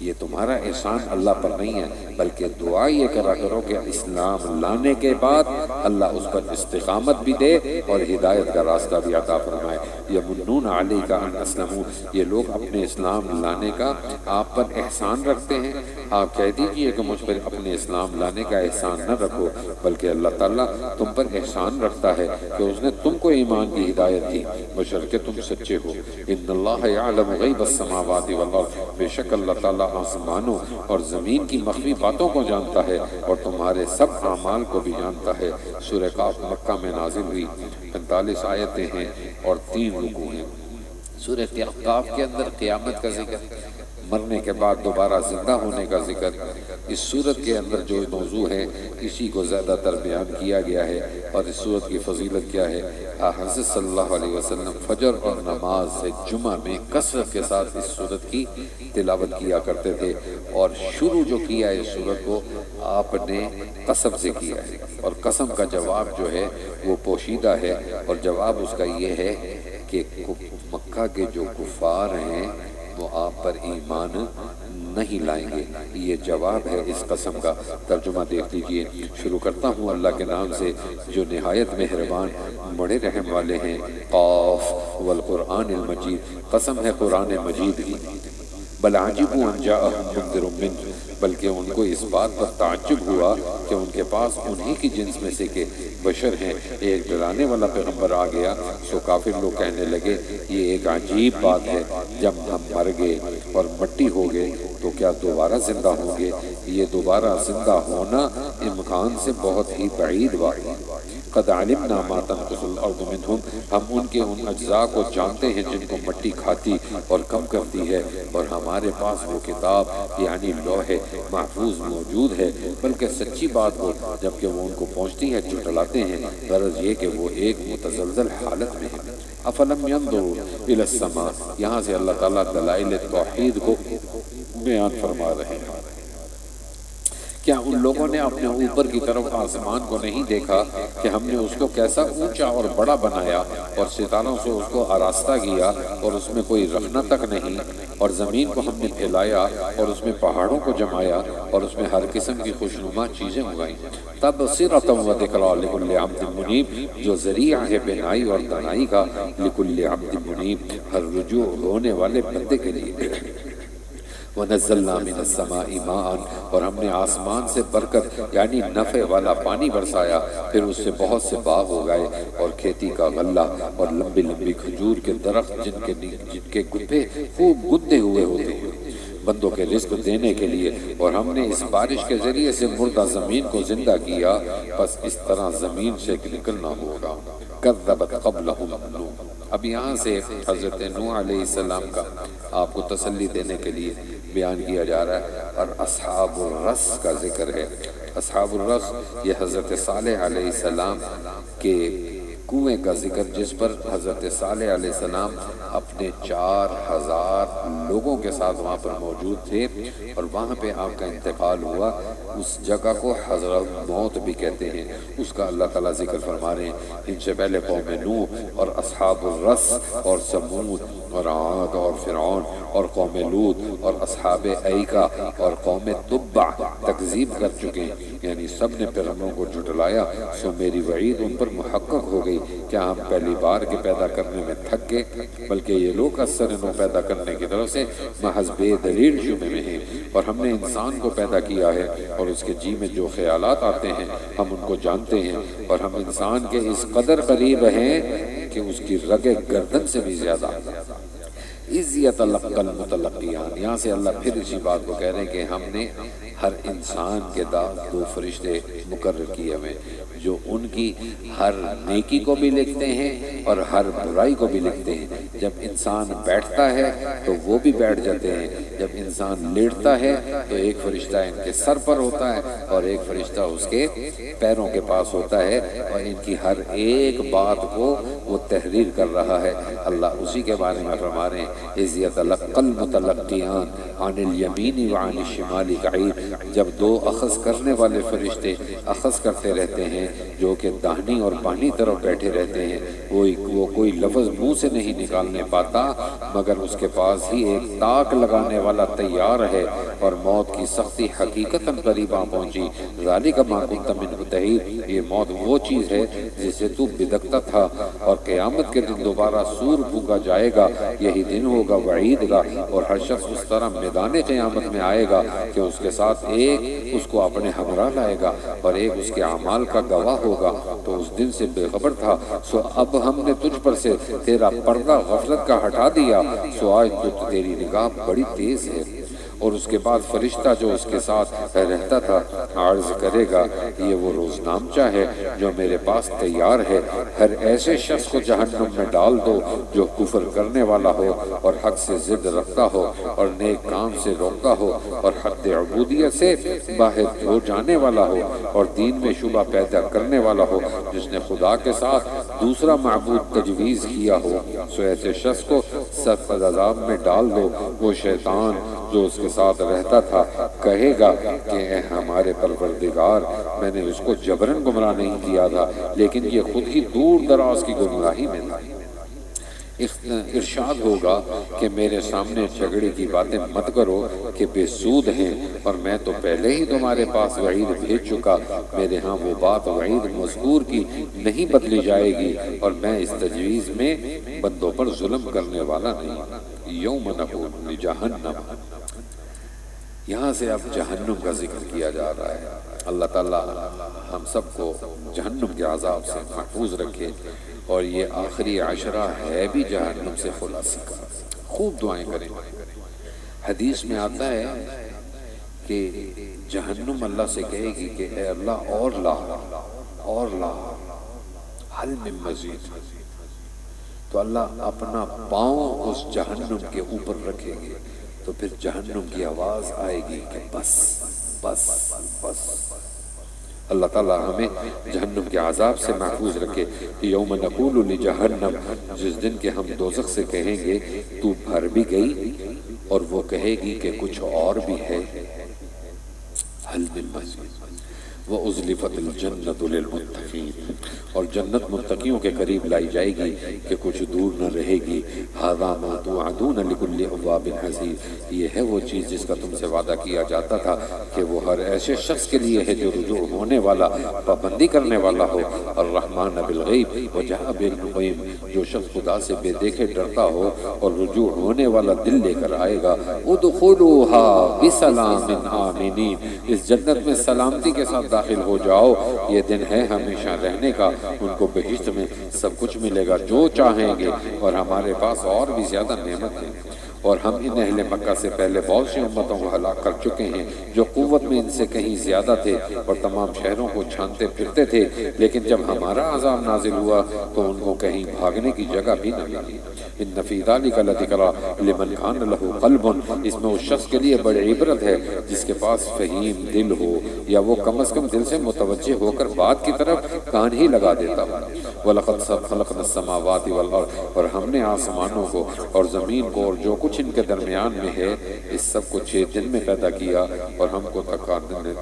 S2: یہ تمہارا احسان اللہ پر نہیں ہے، بلکہ دعا یہ کرا کرو کہ اسلام لانے کے بعد اللہ اس پر استقامت بھی دے اور ہدایت کا راستہ بھی عطا فرمائے۔ یمنون علیک ان اسلموا، یہ لوگ اپنے اسلام لانے کا آپ پر احسان رکھتے ہیں۔ آپ کہہ دیجئے کہ مجھ پر اپنے اسلام لانے کا احسان نہ رکھو، بلکہ اللہ تعالیٰ تم پر احسان رکھتا ہے کہ اس نے تم کو ایمان کی ہدایت دی، بشرطے تم سچے ہو۔ ان اللہ یعلم غیب السماوات والارض، بے شک اللہ تعالیٰ آسمانوں اور زمین کی مخفی باتوں کو جانتا ہے اور تمہارے سب اعمال کو بھی جانتا ہے۔ سورہ کاف مکہ میں نازل ہوئی، 45 آیتیں ہیں اور 3 رکوع ہیں۔ سورہ کاف کے اندر قیامت کا ذکر، مرنے کے بعد دوبارہ زندہ ہونے کا ذکر، اس صورت کے اندر جو موضوع ہے اسی کو زیادہ تر بیان کیا گیا ہے۔ اور اس صورت کی فضیلت کیا ہے؟ حضرت صلی اللہ علیہ وسلم فجر اور نماز جمعہ میں کثرت کے ساتھ اس صورت کی تلاوت کیا کرتے تھے، اور شروع جو کیا ہے اس صورت کو آپ نے قسم سے کیا ہے، اور قسم کا جواب جو ہے وہ پوشیدہ ہے، اور جواب اس کا یہ ہے کہ مکہ کے جو کفار ہیں وہ آپ پر ایمان نہیں لائیں گے۔ یہ جواب ہے اس قسم کا۔ ترجمہ دیکھ لیجئے۔ شروع کرتا ہوں اللہ کے نام سے جو نہایت مہربان بڑے رحم والے ہیں۔ قاف والقرآن المجید، قسم ہے قرآن مجید کی۔ بل عجبوا ان جاءهم منذر منهم، بلکہ ان کو اس بات پر تعجب ہوا کہ ان کے پاس انہی کی جنس میں سے کہ بشر ہیں ایک ڈرانے والا پیغمبر آ گیا۔ سو کافر لوگ کہنے لگے یہ ایک عجیب بات ہے، جب ہم مر گئے اور مٹی ہو گئے تو کیا دوبارہ زندہ ہوں گے؟ یہ دوبارہ زندہ ہونا امکان سے بہت ہی بعید بات ہے۔ قد علمنا ما تنقص الارض منہم، ہم ان کے ان اجزاء کو جانتے ہیں جن کو مٹی کھاتی اور کم کرتی ہے، اور ہمارے پاس وہ کتاب یعنی لوح محفوظ موجود ہے۔ بلکہ سچی بات ہو جبکہ وہ ان کو پہنچتی ہے جھٹلاتے ہیں، غرض یہ کہ وہ ایک متزلزل حالت میں ہے۔ افلم ينظروا الى السماء، یہاں سے اللہ تعالیٰ دلائل توحید کو بیان فرما رہے ہیں۔ کیا ان لوگوں نے اپنے اوپر کی طرف آسمان کو نہیں دیکھا کہ ہم نے اس کو کیسا اونچا اور بڑا بنایا اور ستاروں سے اس کو آراستہ کیا اور اس میں کوئی رکھنا تک نہیں، اور زمین کو ہم نے پھیلایا اور اس میں پہاڑوں کو جمایا اور اس میں ہر قسم کی خوشنما چیزیں اگائیں۔ تبصرۃ و ذکریٰ لکل عبد منیب، جو ذریعہ ہے بینائی اور دانائی کا، لکل عبد منیب، ہر رجوع ہونے والے بندے کے لیے۔ وَنَزَّلْنَا مِنَ السَّمَاءِ مَاءً، اور ہم نے آسمان سے برکت یعنی نفع والا پانی برسایا، پھر اس سے بہت سے باغ اگائے اور کھیتی کا غلہ اور لمبی لمبی کھجور کے درخت جن کے گبھے خوب گندے ہوئے ہوتے ہیں بندوں کے رزق دینے کے لیے، اور ہم نے اس بارش کے ذریعے سے مردہ زمین کو زندہ کیا، بس اس طرح زمین سے نکلنا ہوگا۔ کذبت قبلہم نوح، اب یہاں سے حضرت نوح علیہ السلام کا آپ کو تسلی دینے کے لیے بیان کیا جا رہا ہے، اور اصحاب الرس کا ذکر ہے۔ اصحاب الرس یہ حضرت صالح علیہ السلام کے کنویں کا ذکر، جس پر حضرت صالح علیہ السلام اپنے 4000 لوگوں کے ساتھ وہاں پر موجود تھے، اور وہاں پہ آپ کا انتقال ہوا۔ اس جگہ کو حضرت موت بھی کہتے ہیں، اس کا اللہ تعالیٰ ذکر فرما رہے ہیں۔ ان سے پہلے قوم نوح اور اصحاب الرس اور ثمود اور عاد اور فرعون اور قوم لوط اور اصحاب ایکا اور قوم تبع تکذیب کر چکے ہیں، یعنی سب نے پیغمبروں کو جھٹلایا، سو میری وعید ان پر محقق ہو گئی۔ کیا ہم پہلی بار کے پیدا کرنے میں تھک گئے؟ بلکہ یہ لوگ اثر نو پیدا کرنے کی طرف سے محض بے دلیل شبے میں ہیں، اور ہم نے انسان کو پیدا کیا ہے اور اس کے جی میں جو خیالات آتے ہیں ہم ان کو جانتے ہیں، اور ہم انسان کے اس قدر قریب ہیں کہ اس کی رگ گردن سے بھی زیادہ۔ اِذْ يَتَلَقَّى الْمُتَلَقِّيَانِ، یہاں سے اللہ پھر اسی بات کو کہہ رہے ہیں کہ ہم نے ہر انسان کے دو فرشتے مقرر کیے ہوئے جو ان کی ہر نیکی کو بھی لکھتے ہیں اور ہر برائی کو بھی لکھتے ہیں۔ جب انسان بیٹھتا ہے تو وہ بھی بیٹھ جاتے ہیں، جب انسان لیٹتا ہے تو ایک فرشتہ ان کے سر پر ہوتا ہے اور ایک فرشتہ اس کے پیروں کے پاس ہوتا ہے، اور ان کی ہر ایک بات کو وہ تحریر کر رہا ہے۔ اللہ اسی کے بارے میں فرما رہے ہیں اِذْ يَتَلَقَّى الْمُتَلَقِّيَانِ عَنِ الْيَمِينِ وَعَنِ الشِّمَالِ قَعِيدٌ، جب دو اخذ کرنے والے فرشتے اخذ کرتے رہتے ہیں جو کہ داہنی اور بائیں طرف بیٹھے رہتے ہیں، وہ کوئی لفظ منہ سے نہیں نکالنے پاتا مگر اس کے پاس ہی ایک تاک لگانے والا تیار ہے، اور موت کی سختی حقیقتاً قریب آ پہنچی۔ ذَلِكَ مَا كُنْتَ مِنْهُ تَحِيدٌ، یہ موت وہ چیز ہے جسے تو بدکتا تھا، اور قیامت کے دن دوبارہ سور پھونکا جائے گا، یہی دن ہوگا وعید کا، اور ہر شخص اس طرح میدان قیامت میں آئے گا کہ اس کے ساتھ ایک اس کو اپنے ہمراہ لائے گا اور ایک اس کے اعمال کا گواہ ہوگا، تو اس دن سے بے خبر تھا، سو اب ہم نے تجھ پر سے تیرا پردہ غفلت کا ہٹا دیا، سو آج تو تیری نگاہ بڑی تیز ہے۔ اور اس کے بعد فرشتہ جو اس کے ساتھ رہتا تھا عرض کرے گا یہ وہ روزنامچہ ہے جو میرے پاس تیار ہے، ہر ایسے شخص کو جہنم میں ڈال دو جو کفر کرنے والا ہو اور حق سے ضد رکھتا ہو اور نیک کام سے روکتا ہو اور حد عبودیت سے باہر ہو جانے والا ہو اور دین میں شبہ پیدا کرنے والا ہو، جس نے خدا کے ساتھ دوسرا معبود تجویز کیا ہو، سو ایسے شخص کو سخت عذاب میں ڈال دو۔ وہ شیطان جو اس کے ساتھ رہتا تھا کہے گا کہ اے ہمارے پروردگار، میں نے اس کو جبراً گمراہ نہیں کیا تھا، لیکن یہ خود ہی دور دراز کی گمراہی میں تھا۔ ارشاد ہوگا کہ میرے سامنے جھگڑے کی باتیں مت کرو کہ بے سود ہیں، اور میں تو پہلے ہی تمہارے پاس وعید بھیج چکا، میرے ہاں وہ بات وعید مذکور کی نہیں بدلی جائے گی، اور میں اس تجویز میں بندوں پر ظلم کرنے والا نہیں۔ یوم نقول لجہنم یہاں سے اب جہنم کا ذکر کیا جا رہا ہے۔ اللہ تعالیٰ ہم سب کو جہنم کے عذاب سے محفوظ رکھے، اور یہ آخری عشرہ ہے بھی جہنم سے خلاصی کا۔ خوب دعائیں کریں۔ حدیث میں آتا ہے کہ جہنم اللہ سے کہے گی کہ اے اللہ اور لا حل من مزید، تو اللہ اپنا پاؤں اس جہنم کے اوپر رکھیں گے، تو پھر جہنم کی آواز آئے گی کہ بس بس بس۔ اللہ تعالیٰ ہمیں جہنم کے عذاب سے محفوظ رکھے۔ یوم نقول لجہنم، جس دن کے ہم دوزخ سے کہیں گے تو بھر بھی گئی، اور وہ کہے گی کہ کچھ اور بھی ہے، حل من مزید۔ وَأُزْلِفَتِ الْجَنَّةُ لِلْمُتَّقِينَ، اور جنت متقیوں کے قریب لائی جائے گی کہ کچھ دور نہ رہے گی۔ هَذَا مَا تُوعَدُونَ لِكُلِّ أَوَّابٍ حَفِيظٍ، یہ ہے وہ چیز جس کا تم سے وعدہ کیا جاتا تھا کہ وہ ہر ایسے شخص کے لیے ہے جو رجوع ہونے والا، پابندی کرنے والا ہو۔ الرحمن بالغیب وجاء بالغیب، جو شخص خدا سے بے دیکھے ڈرتا ہو اور رجوع ہونے والا دل لے کر آئے گا۔ ادخلوها بسلام آمنین، اس جنت میں سلامتی کے ساتھ داخل ہو جاؤ۔ یہ دن ہے ہمیشہ رہنے کا، ان کو بہشت میں سب کچھ ملے گا جو چاہیں گے، اور ہمارے پاس اور بھی زیادہ نعمت ہے۔ اور ہم ان اہل مکہ سے پہلے بہت سی امتوں کو ہلاک کر چکے ہیں جو قوت میں ان سے کہیں زیادہ تھے اور تمام شہروں کو چھانتے پھرتے تھے، لیکن جب ہمارا عذاب نازل ہوا تو ان کو کہیں بھاگنے کی جگہ بھی نہ ملی۔ ان فی ذلک لذکری لمن کان لہ قلب، اس میں اس شخص کے لیے بڑی عبرت ہے جس کے پاس فہیم دل ہو، یا وہ کم از کم دل سے متوجہ ہو کر بات کی طرف کان ہی لگا دیتا ہو۔ وَلَقَدْ خَلَقْنَا السَّمَاوَاتِ وَالْأَرْضَ، اور ہم نے آسمانوں کو اور زمین کو اور جو کچھ ان کے درمیان میں ہے اس سب کو 6 دن میں پیدا کیا، اور ہم کو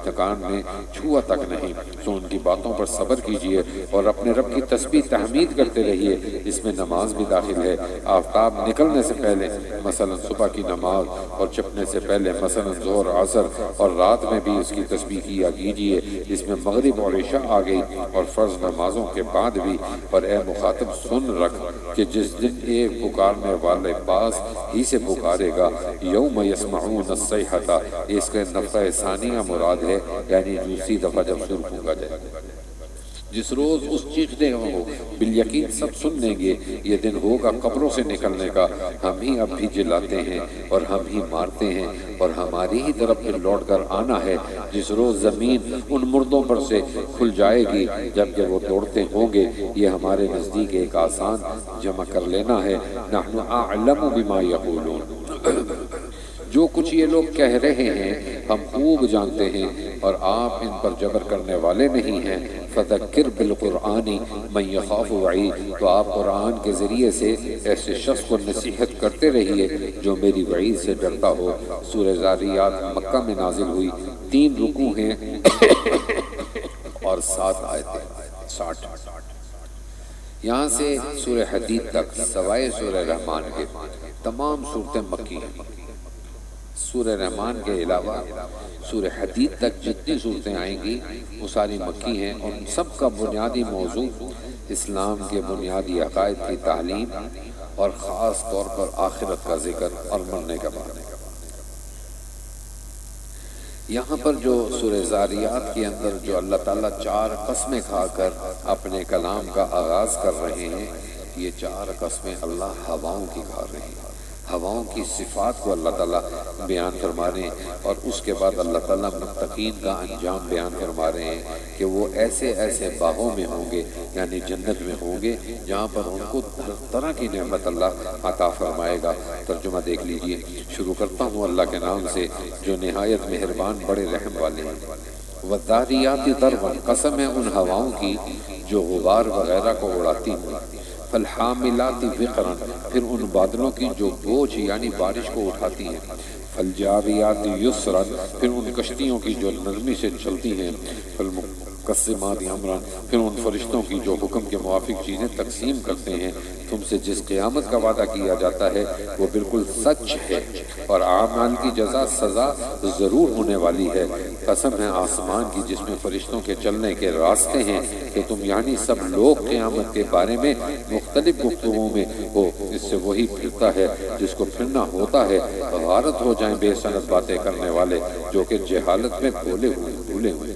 S2: تکان میں چھوا تک نہیں۔ سو ان کی باتوں پر صبر کیجئے اور اپنے رب کی تسبیح تحمید کرتے رہیے۔ اس میں نماز بھی داخل ہے۔ آفتاب نکلنے سے پہلے مثلا صبح کی نماز، اور چھپنے سے پہلے مثلا ظہر عصر، اور رات میں بھی اس کی تسبیح کیا کیجئے۔ اس میں مغرب اور عشاء آ گئی، اور فرض نمازوں کے بعد بھی۔ اور اے مخاطب سن رکھ کہ جس دن ایک پکارنے والے پاس ہی سے پکارے گا، یوم یسمعون الصیحۃ، اس کے نفخہ ثانیہ مراد ہے، یعنی دوسری دفعہ جب سر پھونکا جائے گا۔ جس روز اس چیخنے ہو بالیقین سب سن لیں گے۔ یہ دن ہوگا قبروں سے نکلنے کا، ہم ہی اب بھی جلاتے ہیں اور ہم ہی مارتے ہیں، اور ہماری ہی طرف پھر لوٹ کر آنا ہے۔ جس روز زمین ان مردوں پر سے کھل جائے گی جبکہ وہ دوڑتے ہوں گے، یہ ہمارے نزدیک ایک آسان جمع کر لینا ہے۔ نحن اعلم بما یقولون، جو کچھ یہ لوگ کہہ رہے ہیں ہم خوب جانتے ہیں، اور آپ ان پر جبر کرنے والے نہیں ہیں۔ فذکر بالقرآن من یخاف وعید، تو آپ قرآن کے ذریعے سے ایسے شخص کو نصیحت کرتے رہیے جو میری وعید سے ڈرتا ہو۔ سورہ ذاریات مکہ میں نازل ہوئی، 3 رکوع ہیں اور 7 آیتیں، 60۔ یہاں سے سورہ حدید تک سوائے سورہ رحمان کے تمام صورتیں مکی ہیں۔ سورہ رحمان کے علاوہ سورہ حدید تک جتنی صورتیں آئیں گی وہ ساری مکی ہیں، اور ان سب کا بنیادی موضوع اسلام کے بنیادی عقائد کی تعلیم، اور خاص طور پر آخرت کا ذکر اور مرنے کا بعد۔ یہاں پر جو سورہ ذاریات کے اندر جو اللہ تعالیٰ 4 قسمیں کھا کر اپنے کلام کا آغاز کر رہے ہیں، یہ 4 قسمیں اللہ ہواؤں کی کھا رہے ہیں۔ ہواؤں کی صفات کو اللہ تعالیٰ بیان فرما رہے ہیں، اور اس کے بعد اللہ تعالیٰ متقین کا انجام بیان فرما رہے ہیں کہ وہ ایسے ایسے باغوں میں ہوں گے، یعنی جنت میں ہوں گے، جہاں پر ان کو ہر طرح کی نعمت اللہ عطا فرمائے گا۔ ترجمہ دیکھ لیجئے۔ شروع کرتا ہوں اللہ کے نام سے جو نہایت مہربان بڑے رحم والے ہیں۔ وَالذَّارِيَاتِ ذَرْوًا، قسم ہے ان ہواؤں کی جو غبار وغیرہ کو اڑاتی ہیں۔ فالحاملات وقرا، پھر ان بادلوں کی جو بوجھ یعنی بارش کو اٹھاتی ہیں۔ فالجاریات یسرا، پھر ان کشتیوں کی جو نرمی سے چلتی ہیں۔ قسمات امران، پھر ان فرشتوں کی جو حکم کے موافق چیزیں تقسیم کرتے ہیں، تم سے جس قیامت کا وعدہ کیا جاتا ہے وہ بالکل سچ ہے، اور اعمال کی جزا سزا ضرور ہونے والی ہے۔ قسم ہے آسمان کی جس میں فرشتوں کے چلنے کے راستے ہیں کہ تم یعنی سب لوگ قیامت کے بارے میں مختلف گفتگو میں ہو، اس سے وہی پھرتا ہے جس کو پھرنا ہوتا ہے۔ غارت ہو جائیں بے سند باتیں کرنے والے جو کہ جہالت میں بھولے ہوئے۔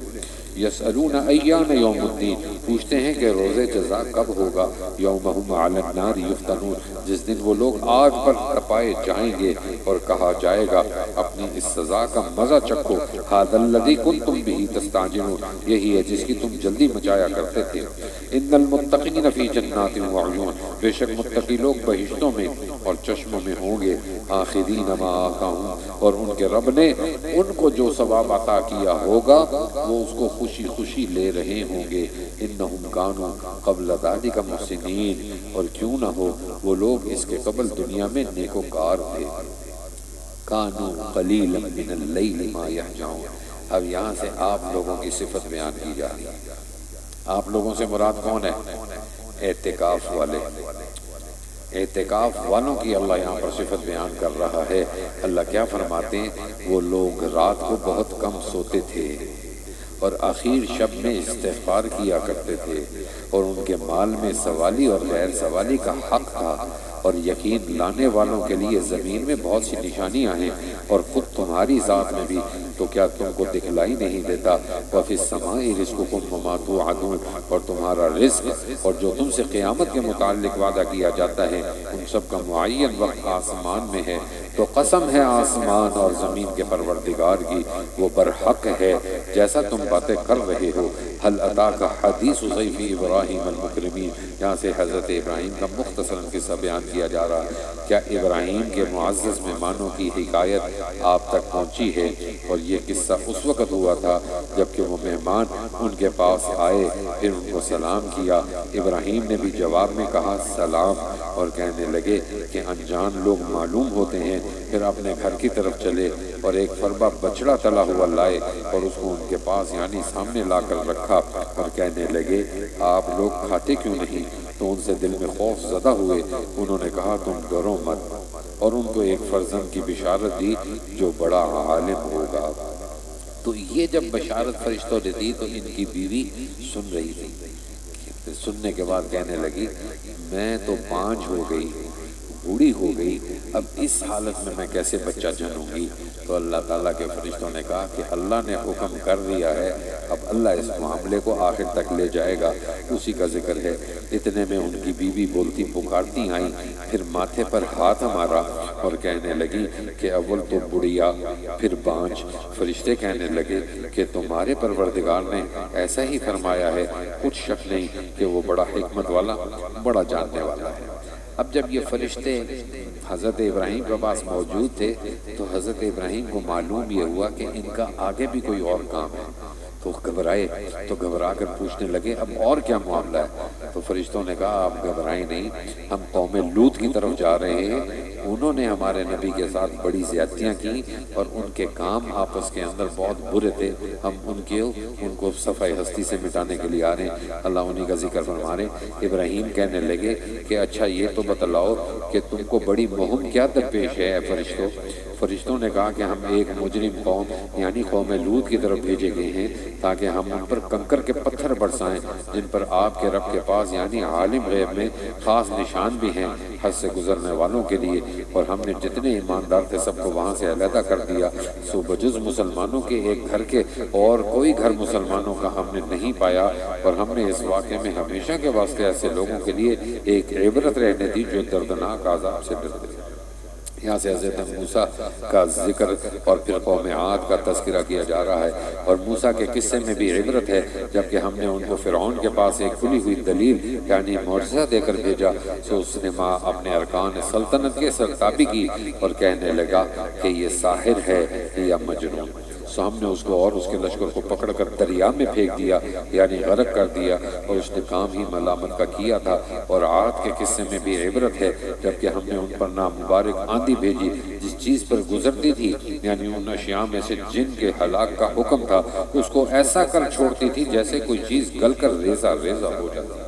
S2: یسألون ایان یوم الدین، پوچھتے ہیں کہ روز جزا کب ہوگا۔ یوم ہم علی النار یفتنون، جس دن وہ لوگ آگ پر تپائے جائیں گے اور کہا جائے گا اپنی اس سزا کا مزہ چکھو۔ ھذا الذی کنتم بہ تستعجلون، یہی ہے جس کی تم جلدی مچایا کرتے تھے۔ ان المتقین فی جنات وعیون، بے شک متقی لوگ بہشتوں میں اور چشموں میں ہوں گے۔ آخذین ما آتاہم، اور ان کے رب نے ان کو جو ثواب عطا کیا ہوگا وہ اس کو خوشی خوشی لے رہے ہوں گے۔ انہم کانوا قبل ذلک محسنین، اور کیوں نہ ہو وہ لوگ اس کے قبل دنیا میں نیکوکار تھے۔ کانوا قلیلا من اللیل ما یہجعون، اب یہاں سے آپ لوگوں کی صفت بیان کی جا رہی ہے۔ آپ لوگوں سے مراد کون ہے؟ اعتکاف والے۔ اعتکاف والوں کی اللہ یہاں پر صفت بیان کر رہا ہے۔ اللہ کیا فرماتے ہیں؟ وہ لوگ رات کو بہت کم سوتے تھے اور آخر شب میں استغفار کیا کرتے تھے، اور ان کے مال میں سوالی اور غیر سوالی کا حق تھا، اور یقین لانے والوں کے لیے زمین میں بہت سی نشانیاں ہیں، اور خود تمہاری ذات میں بھی، تو کیا تم کو دکھلائی نہیں دیتا؟ وَفِي السَّمَاءِ رِزْقُكُمْ وَمَا تُوعَدُونَ، اور تمہارا رزق اور جو تم سے قیامت کے متعلق وعدہ کیا جاتا ہے ان سب کا معین وقت آسمان میں ہے۔ تو قسم ہے آسمان اور زمین کے پروردگار کی، وہ برحق ہے جیسا تم باتیں کر رہے ہو۔ هل اتاک حدیث ضیف ابراہیم المکرمین، یہاں سے حضرت ابراہیم کا مختصراً قصہ بیان کیا جا رہا ہے۔ کیا ابراہیم کے معزز مہمانوں کی حکایت آپ تک پہنچی ہے؟ اور یہ قصہ اس وقت ہوا تھا جب کہ وہ مہمان ان کے پاس آئے، پھر ان کو سلام کیا۔ ابراہیم نے بھی جواب میں کہا سلام، اور کہنے لگے کہ انجان لوگ معلوم ہوتے ہیں۔ پھر اپنے گھر کی طرف چلے اور ایک فربا بچڑا تلا ہوا لائے اور اس کو ان کے پاس یعنی سامنے لا کر رکھا، اور کہنے لگے آپ لوگ کھاتے کیوں نہیں؟ تو ان سے دل میں خوف زدہ ہوئے۔ انہوں نے کہا تم ڈرو مت، اور ان کو ایک فرزند کی بشارت دی جو بڑا عالم ہوگا۔ تو یہ جب بشارت فرشتوں نے دی تو ان کی بیوی سن رہی تھی۔ سننے کے بعد کہنے لگی میں تو پانچ ہو گئی، بوڑھی ہو گئی، اب اس حالت میں میں کیسے بچہ جنوں گی؟ تو اللہ تعالیٰ کے فرشتوں نے کہا کہ اللہ نے حکم کر دیا ہے، اب اللہ اس معاملے کو آخر تک لے جائے گا، اسی کا ذکر ہے۔ اتنے میں ان کی بیوی بولتی پکارتی آئیں، پھر ماتھے پر ہاتھ مارا اور کہنے لگی کہ اول تو بڑھیا پھر بانج۔ فرشتے کہنے لگے کہ تمہارے پروردگار نے ایسا ہی فرمایا ہے، کچھ شک نہیں کہ وہ بڑا حکمت والا، بڑا جاننے والا ہے۔ اب جب یہ فرشتے حضرت ابراہیم کے پاس موجود تھے تو حضرت ابراہیم کو معلوم یہ ہوا کہ ان کا آگے بھی کوئی اور کام ہے، تو گھبرائے، تو گھبرا کر پوچھنے لگے اب اور کیا معاملہ ہے؟ تو فرشتوں نے کہا آپ گھبرائیں نہیں، ہم قوم لوط کی طرف جا رہے ہیں، انہوں نے ہمارے نبی کے ساتھ بڑی زیادتیاں کی اور ان کے کام آپس کے اندر بہت برے تھے، ہم ان کو صفحہ ہستی سے مٹانے کے لیے آ رہے ہیں۔ اللہ انہی کا ذکر فرما رہے۔ ابراہیم کہنے لگے کہ اچھا یہ تو بتلاؤ کہ تم کو بڑی مہم کیا درپیش ہے اے فرشتوں؟ فرشتوں نے کہا کہ ہم ایک مجرم قوم یعنی قوم لوط کی طرف بھیجے گئے ہیں تاکہ ہم ان پر کنکر کے پتھر برسائیں جن پر آپ کے رب کے پاس یعنی عالم غیب میں خاص نشان بھی ہیں حد سے گزرنے والوں کے لیے، اور ہم نے جتنے ایماندار تھے سب کو وہاں سے علیحدہ کر دیا، سو بجز مسلمانوں کے ایک گھر کے اور کوئی گھر مسلمانوں کا ہم نے نہیں پایا، اور ہم نے اس واقعے میں ہمیشہ کے واسطے ایسے لوگوں کے لیے ایک عبرت رہنے دی جو دردناک عذاب سے ڈرتے ہیں۔ یہاں سے حضرت موسیٰ کا ذکر اور پھر قوم عاد کا تذکرہ کیا جا رہا ہے، اور موسیٰ کے قصے میں بھی عبرت ہے۔ جبکہ ہم نے ان کو فرعون کے پاس ایک کھلی ہوئی دلیل یعنی معجزہ دے کر بھیجا، تو اس نے اپنے ارکان سلطنت کے سرتابی کی اور کہنے لگا کہ یہ ساحر ہے یا مجنون۔ سو ہم نے اس کو اور اس کے لشکر کو پکڑ کر دریا میں پھینک دیا یعنی غرق کر دیا، اور اس نے کام ہی ملامت کا کیا تھا۔ اور عاد کے قصے میں بھی عبرت ہے، جبکہ ہم نے ان پر نامبارک آندھی بھیجی جس چیز پر گزرتی تھی، یعنی ان اشیاء میں سے جن کے ہلاک کا حکم تھا، اس کو ایسا کر چھوڑتی تھی جیسے کوئی چیز گل کر ریزہ ریزہ ہو جاتا۔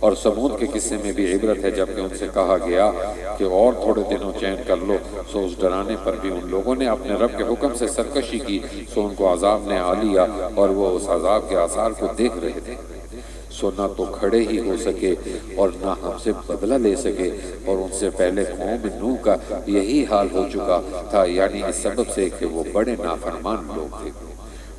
S2: اور سمود کے قصے میں بھی عبرت ہے، جبکہ ان سے کہا گیا کہ اور تھوڑے دنوں چین کر لو، سو اس ڈرانے پر بھی ان لوگوں نے اپنے رب کے حکم سے سرکشی کی، سو ان کو عذاب نے آ لیا اور وہ اس عذاب کے آثار کو دیکھ رہے تھے۔ سو نہ تو کھڑے ہی ہو سکے اور نہ ہم سے بدلہ لے سکے، اور ان سے پہلے قوم نوح کا یہی حال ہو چکا تھا، یعنی اس سبب سے کہ وہ بڑے نافرمان لوگ تھے۔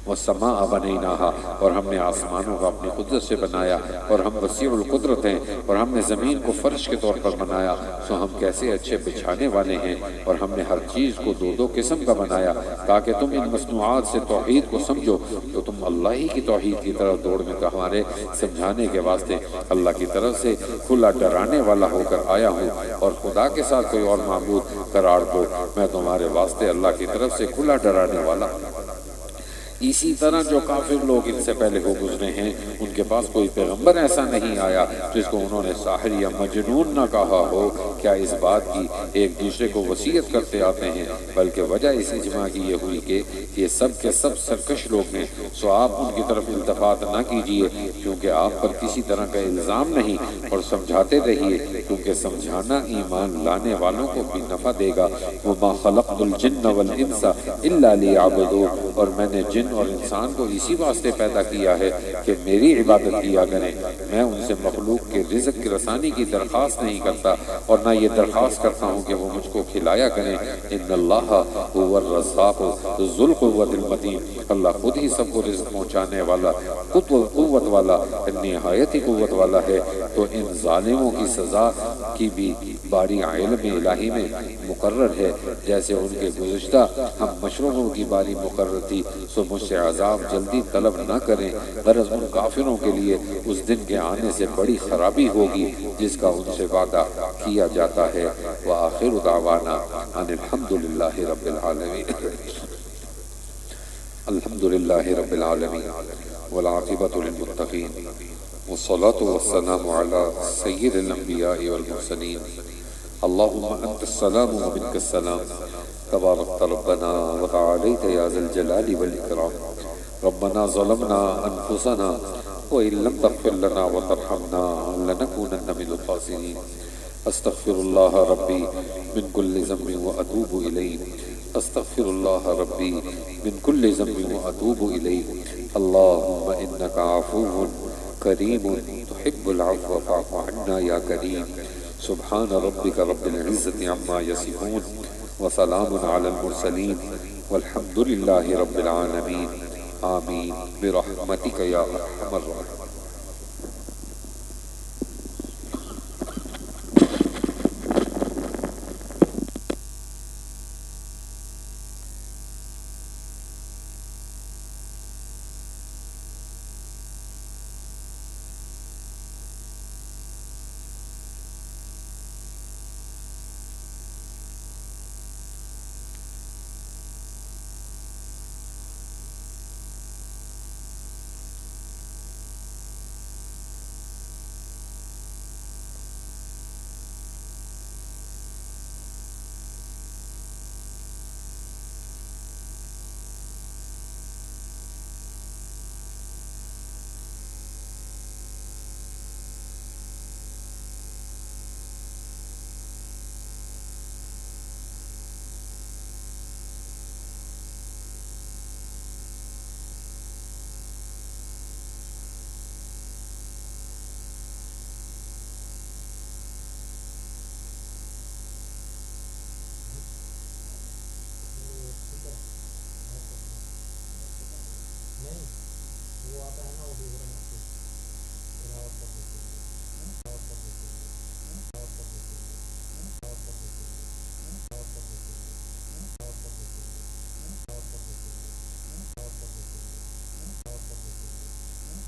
S2: وَالسَّمَاءَ بَنَيْنَاهَا، اور ہم نے آسمانوں کو اپنی قدرت سے بنایا، اور ہم وسیع القدرت ہیں، اور ہم نے زمین کو فرش کے طور پر بنایا، سو ہم کیسے اچھے بچھانے والے ہیں، اور ہم نے ہر چیز کو دو دو قسم کا بنایا تاکہ تم ان مصنوعات سے توحید کو سمجھو، تو تم اللہ ہی کی توحید کی طرف دوڑ میں تمہارے سمجھانے کے واسطے اللہ کی طرف سے کھلا ڈرانے والا ہو کر آیا ہوں، اور خدا کے ساتھ کوئی اور معبود قرار دو، میں تمہارے واسطے اللہ کی طرف سے کھلا ڈرانے والا ہوں۔ اسی طرح جو کافر لوگ ان سے پہلے ہو گزرے ہیں، ان کے پاس کوئی پیغمبر ایسا نہیں آیا جس کو انہوں نے ساحر یا مجنون نہ کہا ہو۔ کیا اس بات کی ایک دوسرے کو وصیت کرتے آتے ہیں، بلکہ وجہ اس اجماع کی یہ ہوئی کہ یہ سب کے سب سرکش لوگ ہیں، سو آپ ان کی طرف التفات نہ کیجیے، کیونکہ آپ پر کسی طرح کا الزام نہیں، اور سمجھاتے رہیے، کیونکہ سمجھانا ایمان لانے والوں کو بھی نفع دے گا۔ وَمَا خَلَقْتُ الْجِنَّ وَالْإِنسَ إِلَّا لِيَعْبُدُونِ، اور میں نے جن اور انسان کو اسی واسطے پیدا کیا ہے کہ میری عبادت کیا کریں۔ میں ان سے مخلوق کے رزق کی رسانی کی درخواست نہیں کرتا، اور نہ یہ درخواست کرتا ہوں کہ وہ مجھ کو کھلایا کریں۔ ان اللہ هو الرزاق ذو القوة المتین، اللہ خود ہی سب کو رزق پہنچانے والا، قوت والا، نہایت ہی قوت والا ہے۔ تو ان ظالموں کی سزا کی بھی باری علم الہی میں مقرر ہے، جیسے ان کے گزشتہ ہم مشرقوں کی باری مقرر تھی، سو مجھ سے عذاب جلدی طلب نہ کریں، غرض ان کافروں کے لیے اس دن کے آنے سے بڑی خرابی ہوگی جس کا ان سے وعدہ کیا جاتا ہے۔ وآخر دعوانا ان الحمد للہ رب العالمین۔ الحمد للہ رب العالمین والعاقبۃ للمتقین، والصلاة والسلام علی سید الانبیاء والمرسلین۔ اللہم انت السلام ومنک السلام، تبارکت ربنا وتعالیت یا ذا الجلال والاکرام۔ ربنا ظلمنا انفسنا وإن لم تغفر لنا وترحمنا لنكونن من الخاسرین۔ استغفر اللہ ربی من کل ذنب واتوب الیہ، استغفر اللہ ربی من کل ذنب واتوب الیہ۔ اللہم انک عفو کریم تحب العفو فاعف عنا یا کریم۔ سبحان ربک رب العزة عما یصفون، وسلام علی المرسلین، والحمد للہ رب العالمین۔ آمین برحمتک یا ارحم الراحمین۔